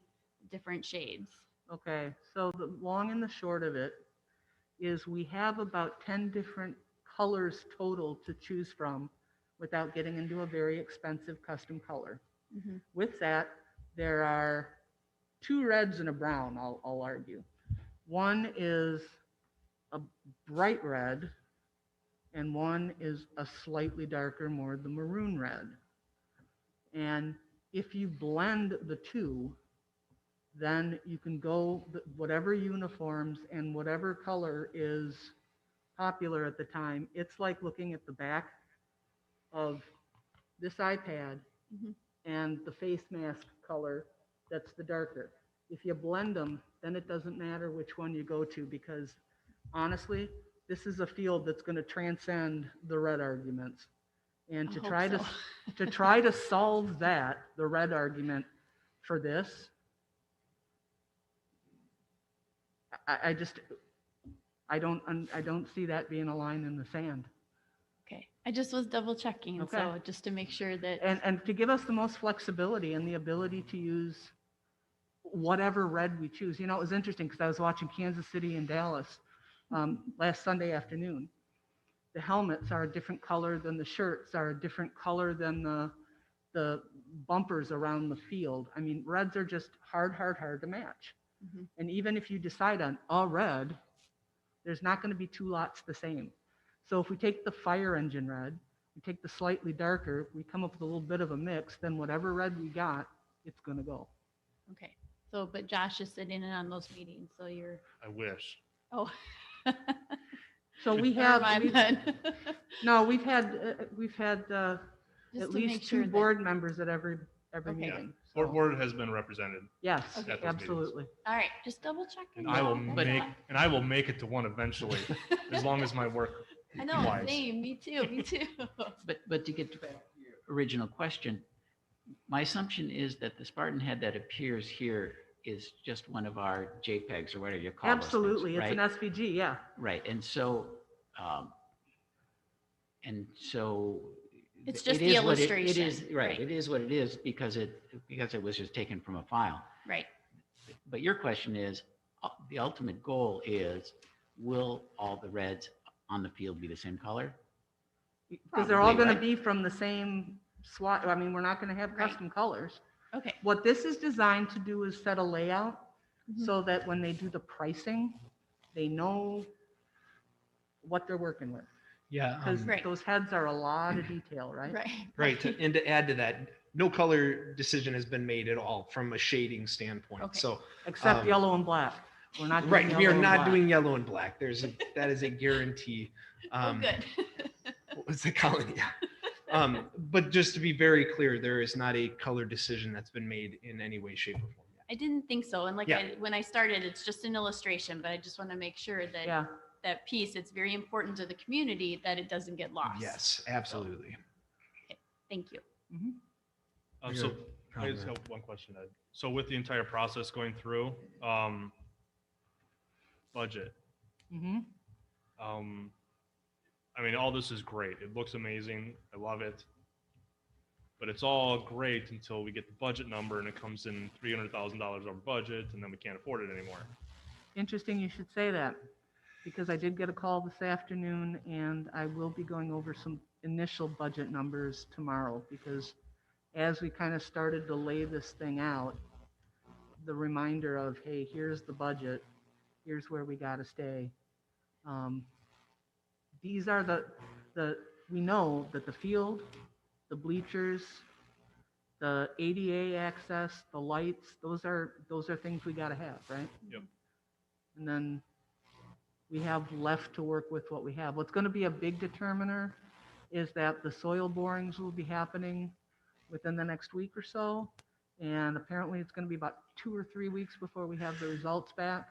different shades? Okay, so the long and the short of it is we have about 10 different colors total to choose from without getting into a very expensive custom color. Mm-hmm. With that, there are 2 reds and a brown, I'll argue. One is a bright red, and one is a slightly darker, more the maroon red. And if you blend the 2, then you can go whatever uniforms and whatever color is popular at the time. It's like looking at the back of this iPad Mm-hmm. and the face mask color that's the darker. If you blend them, then it doesn't matter which one you go to, because honestly, this is a field that's going to transcend the red arguments. And I to hope try so. to try to solve that, the red argument for this, I just, I don't see that being a line in the sand. Okay, I just was double checking, Okay. so just to make sure that. And to give us the most flexibility and the ability to use whatever red we choose. You know, it was interesting because I was watching Kansas City and Dallas last Sunday afternoon. The helmets are a different color than the shirts, are a different color than the bumpers around the field. I mean, reds are just hard to match. Mhm. And even if you decide on a red, there's not going to be two lots the same. So if we take the fire engine red, we take the slightly darker, we come up with a little bit of a mix, then whatever red we got, it's going to go. Okay, so, but Josh is sitting in on those meetings, so you're, I wish. oh. So we Never have, mind then. no, we've had Just at to least make sure two that- board members at every Okay. meeting. Board, So, board has been represented, yes, Okay. At those absolutely. All right, just double checking. and I will That's make, fine. and I will make it to one eventually, as long as my work I know, wise. same, me too, me too. But to get back to your original question, my assumption is that the Spartan head that appears here is just one of our JPEGs or whatever you call those things, Absolutely, it's right? an SVG, yeah. Right, and so, It's just it the is what it illustration, is, right, right. it is what it is because it was just taken from a file. Right, But your question is, the ultimate goal is, will all the reds on the field be the same color? Because they're all Probably, going to right? be from the same SWAT. I mean, we're not going to have Right. custom colors. okay. What this is designed to do is set a layout Mhm. so that when they do the pricing, they know what they're working with. Yeah. Because Right. those heads are a lot of detail, right? Right. Right. And to add to that, no color decision has been made at all from a shading standpoint. Okay. So, Except yellow and black. We're not doing right, we yellow are and not black. doing yellow and black. That is a guarantee. Oh, good. What was it, Colin? Yeah. But just to be very clear, there is not a color decision that's been made in any way, shape, or form yet. I didn't think so, and like Yeah. when I started, it's just an illustration, but I just want to make sure that Yeah, that piece, it's very important to the community that it doesn't get lost. Yes, absolutely. Thank you. So Yeah, I just have one question, Ed. So with the entire process going through, budget, hmm I mean, all this is great. It looks amazing. I love it. But it's all great until we get the budget number and it comes in $300,000 over budget, and then we can't afford it anymore. Interesting you should say that, because I did get a call this afternoon, and I will be going over some initial budget numbers tomorrow, because as we kind of started to lay this thing out, the reminder of, hey, here's the budget, here's where we got to stay. These are we know that the field, the bleachers, the ADA access, the lights, those are things we got to have, right? Yep. And then we have left to work with what we have. What's going to be a big determiner is that the soil borings will be happening within the next week or so. And apparently it's going to be about 2 or 3 weeks before we have the results back.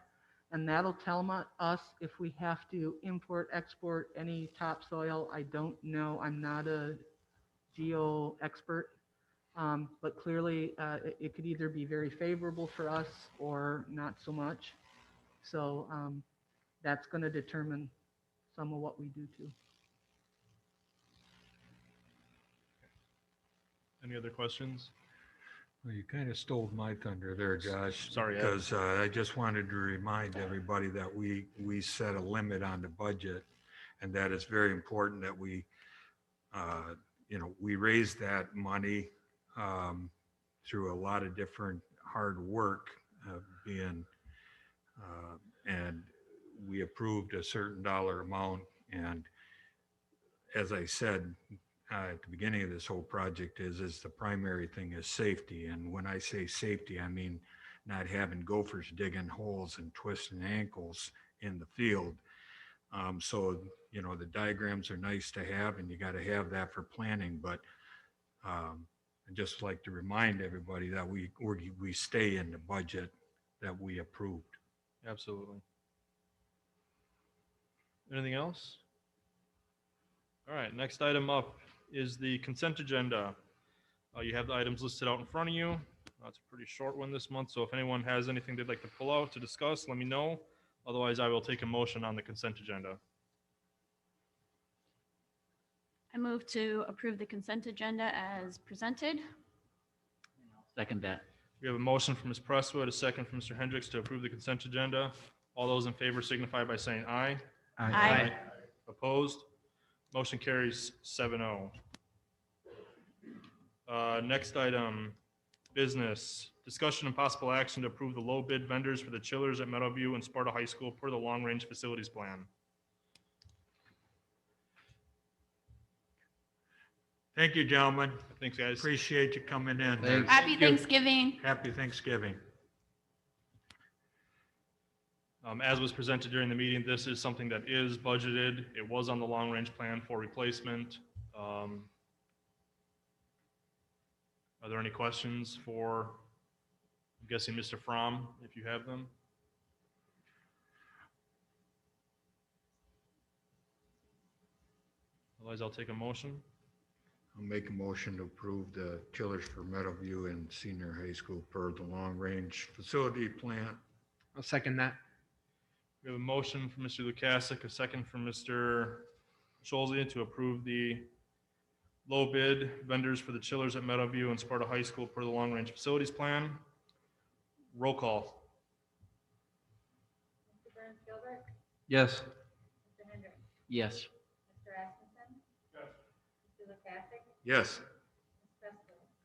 And that'll tell us if we have to import, export any topsoil. I don't know. I'm not a geo expert. But clearly it could either be very favorable for us or not so much. So that's going to determine some of what we do too. Any other questions? Well, you kind of stole my thunder there, Josh. Sorry, Ed. Because I just wanted to remind everybody that we set a limit on the budget, and that it's very important that we raise that money through a lot of different hard work and we approved a certain dollar amount. And as I said, at the beginning of this whole project is the primary thing is safety. And when I say safety, I mean not having gophers digging holes and twisting ankles in the field. So, the diagrams are nice to have, and you got to have that for planning, but I'd just like to remind everybody that we stay in the budget that we approved. Absolutely. Anything else? All right, next item up is the consent agenda. You have the items listed out in front of you. It's a pretty short one this month, so if anyone has anything they'd like to pull out to discuss, let me know. Otherwise, I will take a motion on the consent agenda. I move to approve the consent agenda as presented. Second that. We have a motion from Ms. Presswood, a second from Mr. Hendricks to approve the consent agenda. All those in favor signify by saying aye. Aye. Opposed? Motion carries 7-0. Next item, business. Discussion and possible action to approve the low bid vendors for the chillers at Meadowview and Sparta High School per the long-range facilities plan. Thank you, gentlemen. Thanks, guys. Appreciate you coming in. Thanks. Happy Thanksgiving. Happy Thanksgiving. As was presented during the meeting, this is something that is budgeted. It was on the long-range plan for replacement. Are there any questions for, I'm guessing, Mr. Fromm, if you have them? Otherwise, I'll take a motion. I'll make a motion to approve the chillers for Meadowview and Senior High School per the long-range facility plan. I'll second that. We have a motion from Mr. Lukasik, a second from Mr. Scholze to approve the low bid vendors for the chillers at Meadowview and Sparta High School per the long-range facilities plan. Roll call. Yes. Yes. Yes.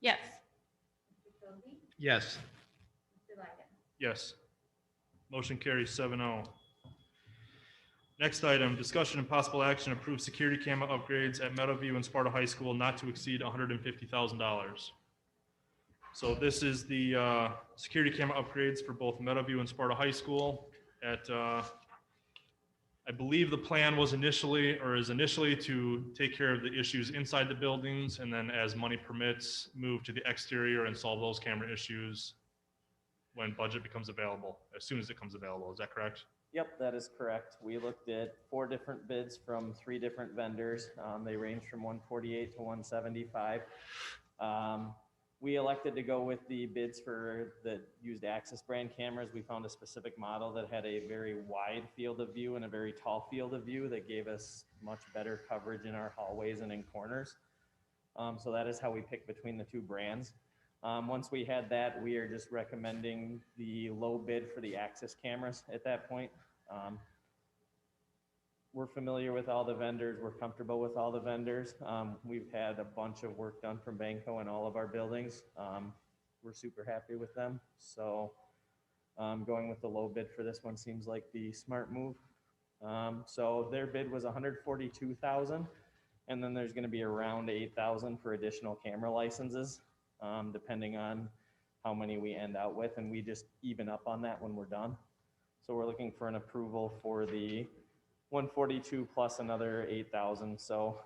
Yes. Yes. Yes. Motion carries 7-0. Next item, discussion and possible action to approve security camera upgrades at Meadowview and Sparta High School not to exceed $150,000. So this is the security camera upgrades for both Meadowview and Sparta High School at, I believe the plan was initially to take care of the issues inside the buildings, and then as money permits, move to the exterior and solve those camera issues when budget becomes available, as soon as it comes available. Is that correct? Yep, that is correct. We looked at 4 different bids from 3 different vendors. They range from 148 to 175. We elected to go with the bids for the used Axis brand cameras. We found a specific model that had a very wide field of view and a very tall field of view that gave us much better coverage in our hallways and in corners. So that is how we picked between the 2 brands. Once we had that, we are just recommending the low bid for the Axis cameras at that point. We're familiar with all the vendors. We're comfortable with all the vendors. We've had a bunch of work done from Banco in all of our buildings. We're super happy with them. So going with the low bid for this one seems like the smart move. So their bid was $142,000, and then there's going to be around $8,000 for additional camera licenses, depending on how many we end out with, and we just even up on that when we're done. So we're looking for an approval for the 142 plus another 8,000. So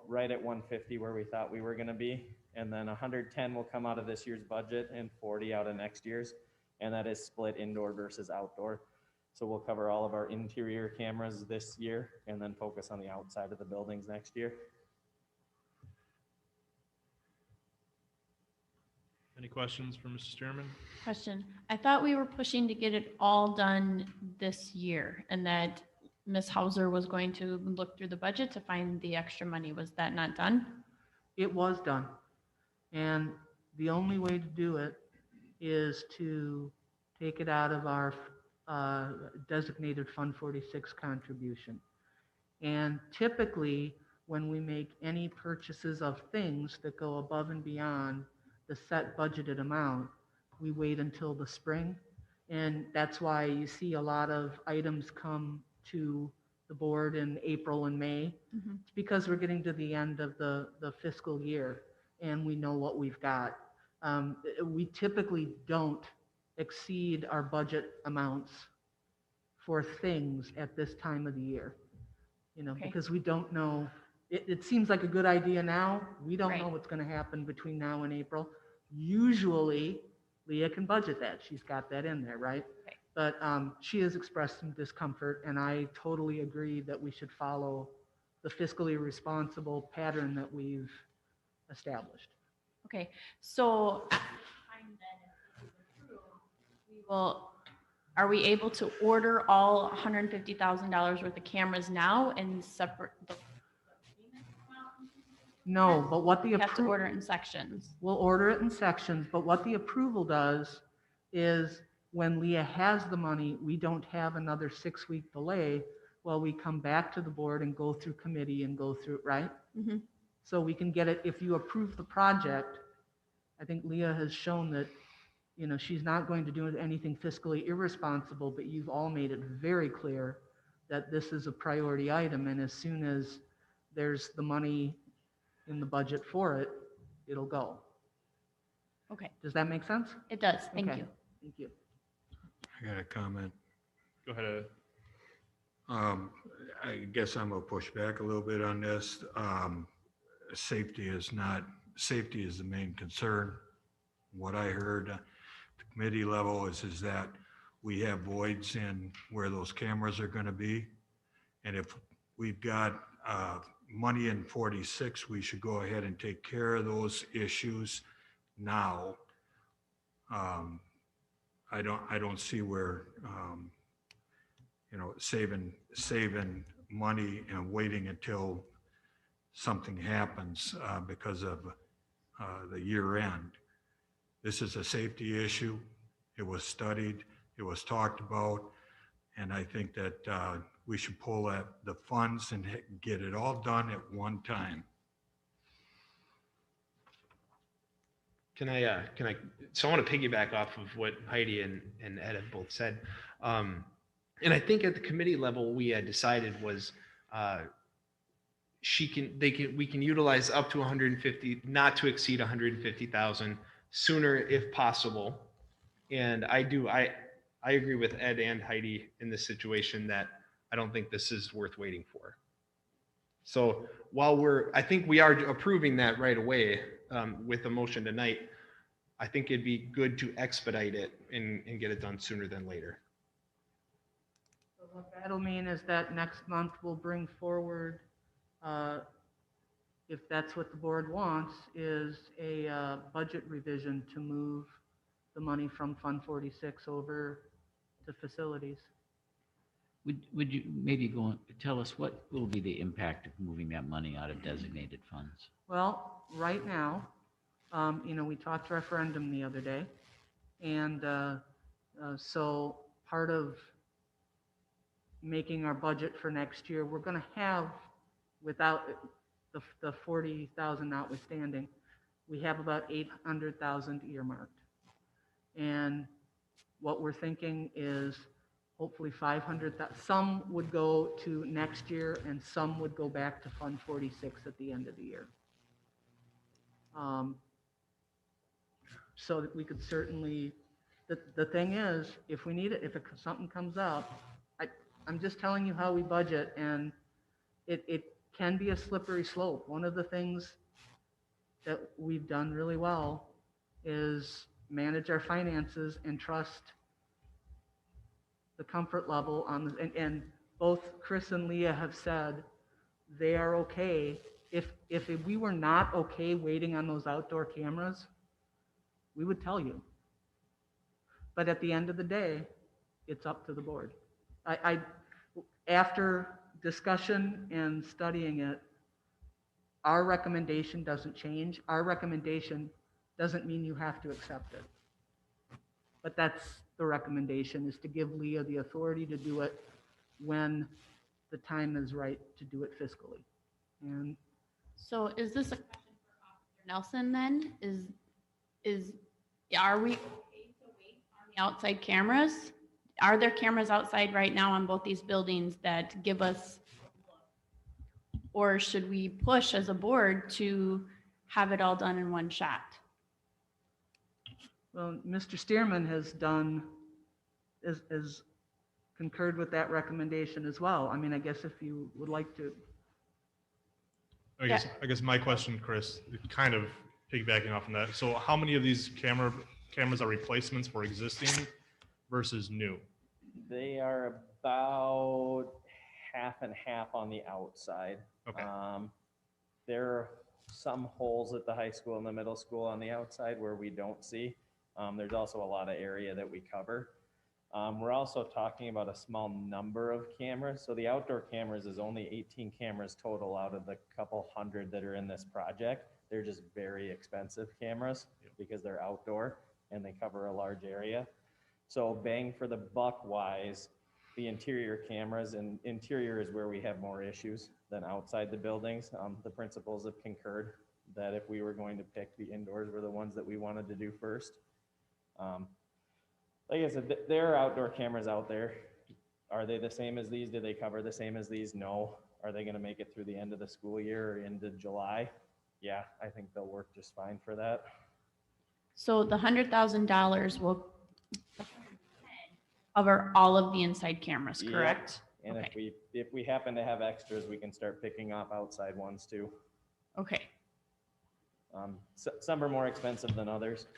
right at 150 where we thought we were going to be. And then 110 will come out of this year's budget and 40 out of next year's. And that is split indoor versus outdoor. So we'll cover all of our interior cameras this year and then focus on the outside of the buildings next year. Any questions for Mr. Stearman? Question. I thought we were pushing to get it all done this year and that Ms. Hauser was going to look through the budget to find the extra money. Was that not done? It was done. And the only way to do it is to take it out of our designated Fund 46 contribution. And typically, when we make any purchases of things that go above and beyond the set budgeted amount, we wait until the spring. And that's why you see a lot of items come to the board in April and May. Mm-hmm. It's because we're getting to the end of the fiscal year and we know what we've got. We typically don't exceed our budget amounts for things at this time of the year, Okay. because we don't know it seems like a good idea now. We don't know Right. what's going to happen between now and April. Usually, Leah can budget that. She's got that in there, right? Right. But she has expressed some discomfort, and I totally agree that we should follow the fiscally responsible pattern that we've established. Okay, so at this time then, if this is approved, we will, are we able to order all $150,000 worth of cameras now and separate the payments come out? No, but what the We have to appro- order it in sections. We'll order it in sections, but what the approval does is when Leah has the money, we don't have another 6-week delay while we come back to the board and go through committee and go through, right? Mhm. So we can get it, if you approve the project, I think Leah has shown that, you know, she's not going to do anything fiscally irresponsible, but you've all made it very clear that this is a priority item, and as soon as there's the money in the budget for it, it'll go. Okay, Does that make sense? it does, thank Okay. you. Thank you. I got a comment. Go ahead, Ed. I guess I'm gonna push back a little bit on this. Safety is the main concern. What I heard at the committee level is that we have voids in where those cameras are gonna be. And if we've got money in 46, we should go ahead and take care of those issues now. I don't see where, saving money and waiting until something happens because of the year end. This is a safety issue. It was studied, it was talked about, and I think that we should pull at the funds and get it all done at one time. Can I, so I want to piggyback off of what Heidi and Ed have both said. And I think at the committee level, we had decided was we can utilize up to 150, not to exceed 150,000 sooner if possible. And I agree with Ed and Heidi in this situation that I don't think this is worth waiting for. So while I think we are approving that right away with the motion tonight, I think it'd be good to expedite it and get it done sooner than later. So what that'll mean is that next month we'll bring forward, if that's what the board wants, is a budget revision to move the money from Fund 46 over to facilities. Would you maybe go and tell us what will be the impact of moving that money out of designated funds? Well, right now, we talked referendum the other day, and so part of making our budget for next year, we're going to have, without the 40,000 notwithstanding, we have about 800,000 earmarked. And what we're thinking is hopefully 500,000, some would go to next year and some would go back to Fund 46 at the end of the year. So that we could certainly, the thing is, if we need it, if something comes up, I'm just telling you how we budget, and it can be a slippery slope. One of the things that we've done really well is manage our finances and trust the comfort level on the, and both Chris and Leah have said they are okay. If we were not okay waiting on those outdoor cameras, we would tell you. But at the end of the day, it's up to the board. After discussion and studying it, our recommendation doesn't change. Our recommendation doesn't mean you have to accept it. But that's the recommendation, is to give Leah the authority to do it when the time is right to do it fiscally. And So is this a question for Officer Nelson then? Are we okay to wait on the outside cameras? Are there cameras outside right now on both these buildings that give us, or should we push as a board to have it all done in one shot? well, Mr. Stearman has concurred with that recommendation as well. I mean, I guess if you would like to. I guess my question, Chris, kind of piggybacking off on that. So how many of these cameras are replacements for existing versus new? They are about half and half on the outside. Okay. There are some holes at the high school and the middle school on the outside where we don't see. There's also a lot of area that we cover. We're also talking about a small number of cameras. So the outdoor cameras is only 18 cameras total out of the couple hundred that are in this project. They're just very expensive cameras because they're outdoor and they cover a large area. So bang for the buck wise, the interior cameras, and interior is where we have more issues than outside the buildings. The principals have concurred that if we were going to pick, the indoors were the ones that we wanted to do first. Like I said, there are outdoor cameras out there. Are they the same as these? Do they cover the same as these? No. Are they going to make it through the end of the school year or into July? Yeah, I think they'll work just fine for that. So the $100,000 will cover all of the inside cameras, correct? Yep. And Okay. if we happen to have extras, we can start picking off outside ones too. Okay. Some are more expensive than others.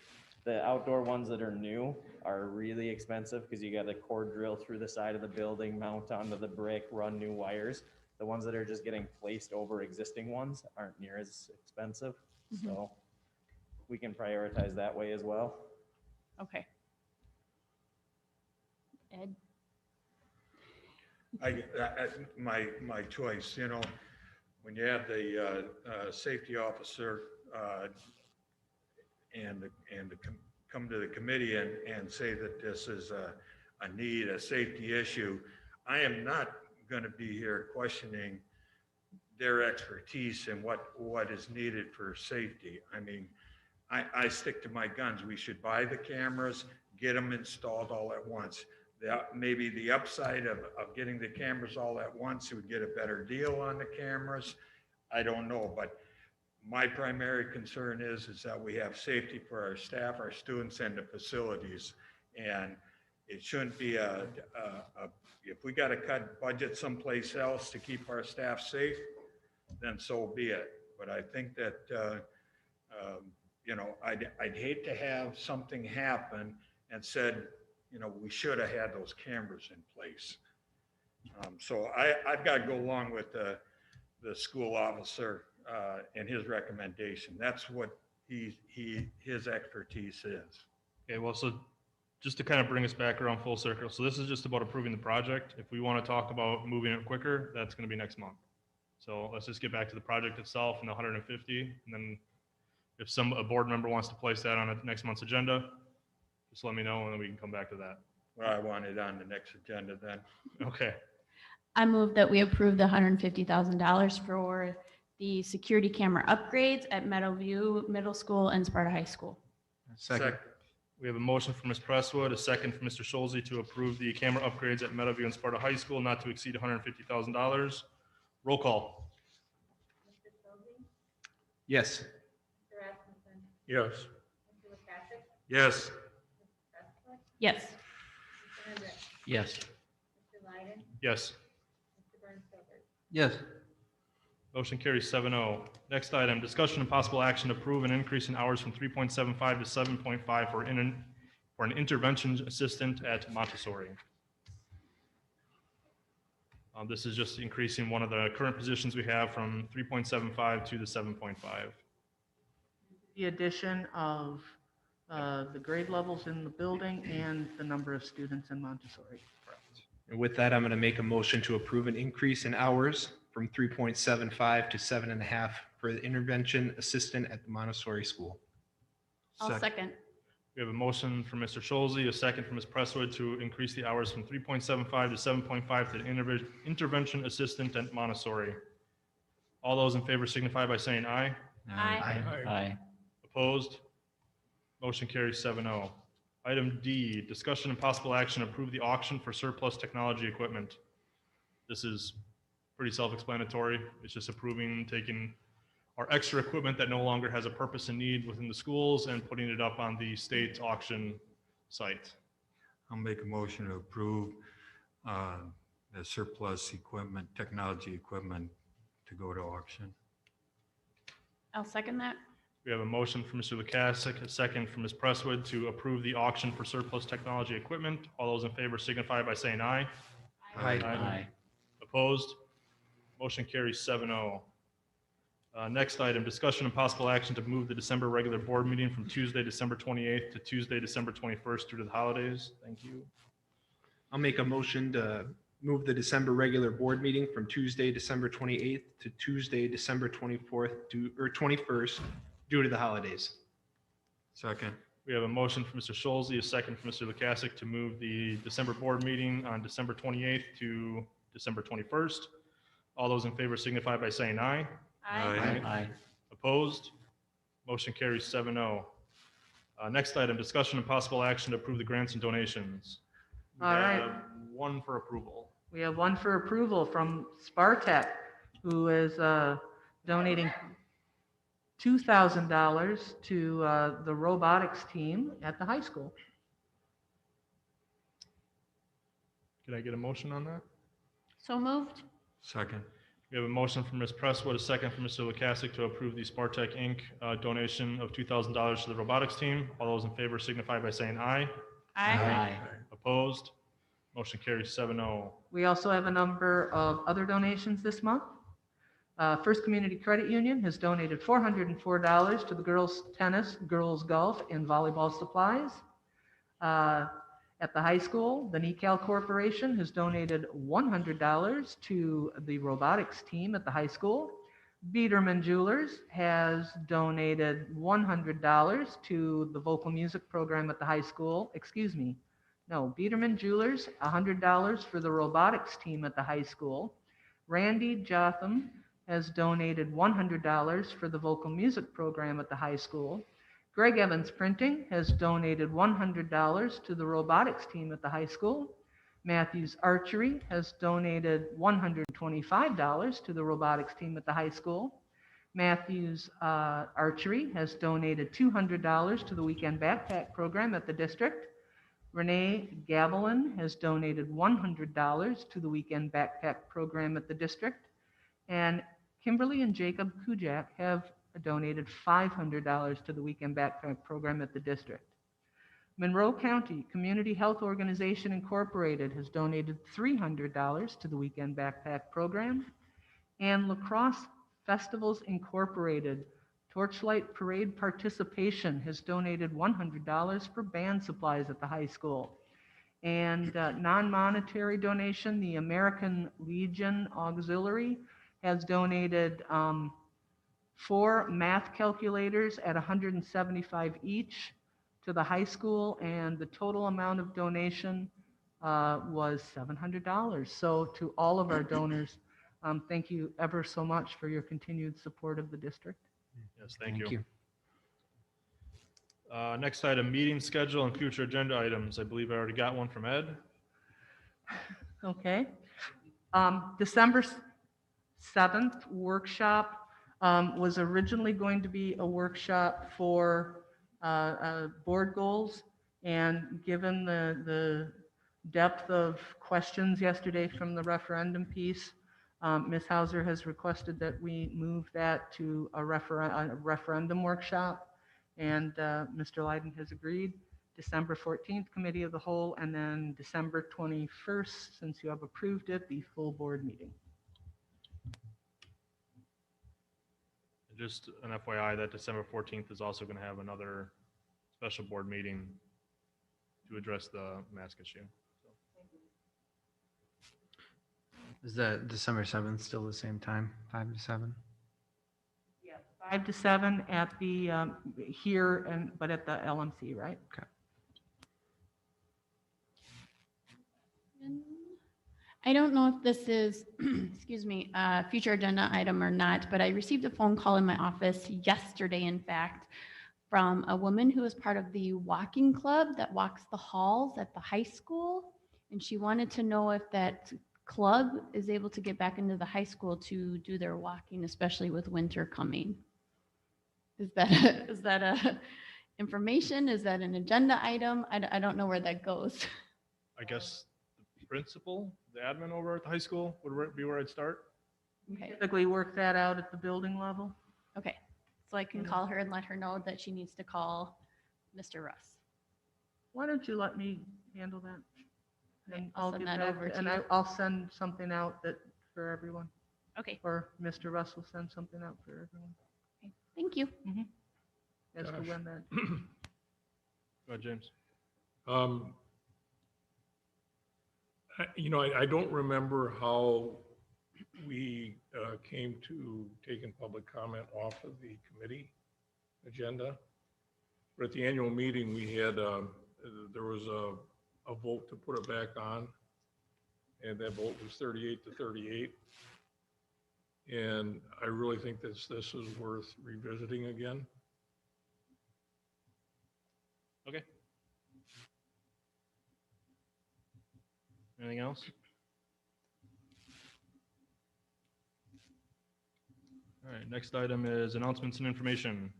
The outdoor ones that are new are really expensive because you got a core drill through the side of the building, mount onto the brick, run new wires. The ones that are just getting placed over existing ones aren't near as expensive. Mhm. So we can prioritize that way as well. Okay. Ed? My choice, you know, when you have the safety officer come to the committee and say that this is a need, a safety issue, I am not going to be here questioning their expertise and what is needed for safety. I mean, I stick to my guns. We should buy the cameras, get them installed all at once. Maybe the upside of getting the cameras all at once, we would get a better deal on the cameras. I don't know, but my primary concern is that we have safety for our staff, our students, and the facilities. And it shouldn't be if we got to cut budget someplace else to keep our staff safe, then so be it. But I think that, you know, I'd hate to have something happen and said, you know, we should have had those cameras in place. So I've got to go along with the school officer and his recommendation. That's what his expertise is. Okay, well, so just to kind of bring us back around full circle. So this is just about approving the project. If we want to talk about moving it quicker, that's going to be next month. So let's just get back to the project itself and the 150. And then if a board member wants to place that on next month's agenda, just let me know and then we can come back to that. Well, I want it on the next agenda then. Okay. I move that we approve the $150,000 for the security camera upgrades at Meadowview Middle School and Sparta High School. Second. We have a motion from Ms. Presswood, a second from Mr. Schulze to approve the camera upgrades at Meadowview and Sparta High School not to exceed $150,000. Roll call. Yes. Yes. Yes. Yes. Yes. Yes. Yes. Motion carries 7-0. Next item, discussion and possible action to approve an increase in hours from 3.75 to 7.5 for an intervention assistant at Montessori. This is just increasing one of the current positions we have from 3.75 to the 7.5. The addition of the grade levels in the building and the number of students in Montessori. And with that, I'm going to make a motion to approve an increase in hours from 3.75 to 7.5 for the intervention assistant at the Montessori school. I'll second. We have a motion from Mr. Schulze, a second from Ms. Presswood to increase the hours from 3.75 to 7.5 to the intervention assistant at Montessori. All those in favor signify by saying aye. Aye. Aye. Opposed? Motion carries 7-0. Item D, discussion and possible action to approve the auction for surplus technology equipment. This is pretty self-explanatory. It's just approving, taking our extra equipment that no longer has a purpose and need within the schools and putting it up on the state auction site. I'll make a motion to approve the surplus equipment, technology equipment to go to auction. I'll second that. We have a motion from Mr. Lukasik, a second from Ms. Presswood to approve the auction for surplus technology equipment. All those in favor signify by saying aye. Aye. Opposed? Motion carries 7-0. Next item, discussion and possible action to move the December regular board meeting from Tuesday, December 28th to Tuesday, December 21st due to the holidays. Thank you. I'll make a motion to move the December regular board meeting from Tuesday, December 28th to Tuesday, December 24th or 21st due to the holidays. Second. We have a motion from Mr. Scholze, a second from Mr. Lukasik to move the December board meeting on December 28th to December 21st. All those in favor signify by saying aye. Aye. Opposed? Motion carries 7-0. Next item, discussion and possible action to approve the grants and donations. We All right. have one for approval. We have one for approval from Sparta, who is donating $2,000 to the robotics team at the high school. Can I get a motion on that? So moved. Second. We have a motion from Ms. Presswood, a second from Mr. Lukasik to approve the Spartech Inc. Donation of $2,000 to the robotics team. All those in favor signify by saying aye. Aye. Opposed? Motion carries 7-0. We also have a number of other donations this month. First Community Credit Union has donated $404 to the girls tennis, girls golf, and volleyball supplies. At the high school, the NECAL Corporation has donated $100 to the robotics team at the high school. Biederman Jewelers has donated $100 to the vocal music program at the high school. Excuse me. No, Biederman Jewelers, $100 for the robotics team at the high school. Randy Jotham has donated $100 for the vocal music program at the high school. Greg Evans Printing has donated $100 to the robotics team at the high school. Matthews Archery has donated $125 to the robotics team at the high school. Matthews Archery has donated $200 to the weekend backpack program at the district. Renee Gavelin has donated $100 to the weekend backpack program at the district. And Kimberly and Jacob Kujak have donated $500 to the weekend backpack program at the district. Monroe County Community Health Organization Incorporated has donated $300 to the weekend backpack program. And La Crosse Festivals Incorporated Torchlight Parade Participation has donated $100 for band supplies at the high school. And non-monetary donation, the American Legion Auxiliary has donated 4 math calculators at $175 each to the high school, and the total amount of donation was $700. So to all of our donors, thank you ever so much for your continued support of the district. Yes, thank you. Next item, meeting schedule and future agenda items. I believe I already got one from Ed. Okay. December 7th workshop was originally going to be a workshop for board goals, and given the depth of questions yesterday from the referendum piece, Ms. Hauser has requested that we move that to a referendum workshop, and Mr. Leiden has agreed. December 14th, Committee of the Whole, and then December 21st, since you have approved it, the full board meeting. Just an FYI that December 14th is also going to have another special board meeting to address the mask issue. Is that December 7th still the same time, 5 to 7? Yes, 5 to 7 at the here, but at the LMC, right? Okay. I don't know if this is, excuse me, a future agenda item or not, but I received a phone call in my office yesterday, in fact, from a woman who is part of the walking club that walks the halls at the high school. And she wanted to know if that club is able to get back into the high school to do their walking, especially with winter coming. Is that a information? Is that an agenda item? I don't know where that goes. I guess the principal, the admin over at the high school would be where I'd start. Okay. Typically work that out at the building level. Okay. So I can call her and let her know that she needs to call Mr. Russ. Why don't you let me handle that? And I'll send that over to and you. I'll send something out that, for everyone, Okay, or Mr. Russ will send something out for everyone thank you. as to Gosh. when that. Go ahead, James. I don't remember how we came to taking public comment off of the committee agenda. But at the annual meeting, we had, there was a vote to put it back on. And that vote was 38 to 38. And I really think this is worth revisiting again. Okay. Anything else? All right, next item is announcements and information.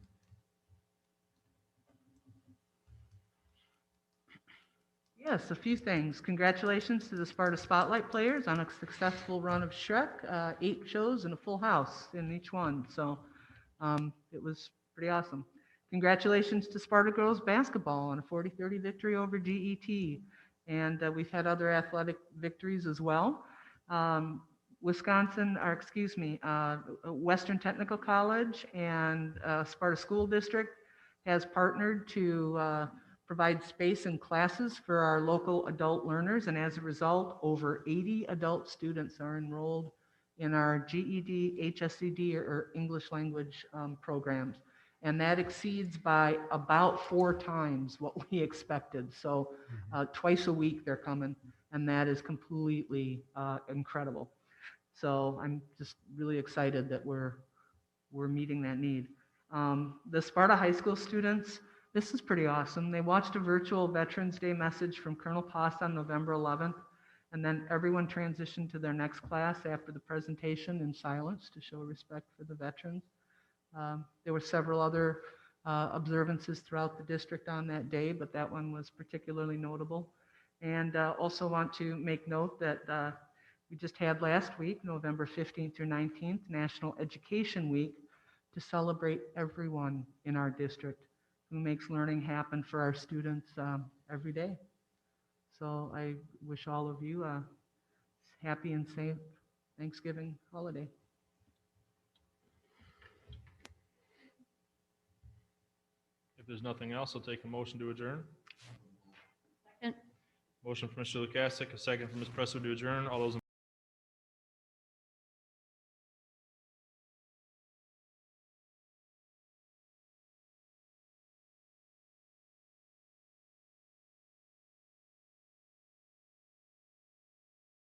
Yes, a few things. Congratulations to the Sparta Spotlight players on a successful run of Shrek, 8 shows and a full house in each one. So it was pretty awesome. Congratulations to Sparta girls basketball on a 40-30 victory over GET. And we've had other athletic victories as well. Western Technical College and Sparta School District has partnered to provide space and classes for our local adult learners. And as a result, over 80 adult students are enrolled in our GED, HSCD, or English language programs. And that exceeds by about 4 times what we expected. So twice a week they're coming, and that is completely incredible. So I'm just really excited that we're meeting that need. The Sparta High School students, this is pretty awesome. They watched a virtual Veterans Day message from Colonel Poss on November 11th, and then everyone transitioned to their next class after the presentation in silence to show respect for the veterans. There were several other observances throughout the district on that day, but that one was particularly notable. And also want to make note that we just had last week, November 15th through 19th, National Education Week, to celebrate everyone in our district who makes learning happen for our students every day. So I wish all of you a happy and safe Thanksgiving holiday. If there's nothing else, I'll take a motion to adjourn. Second. Motion from Mr. Lukasik, a second from Ms. Presso to adjourn. All those in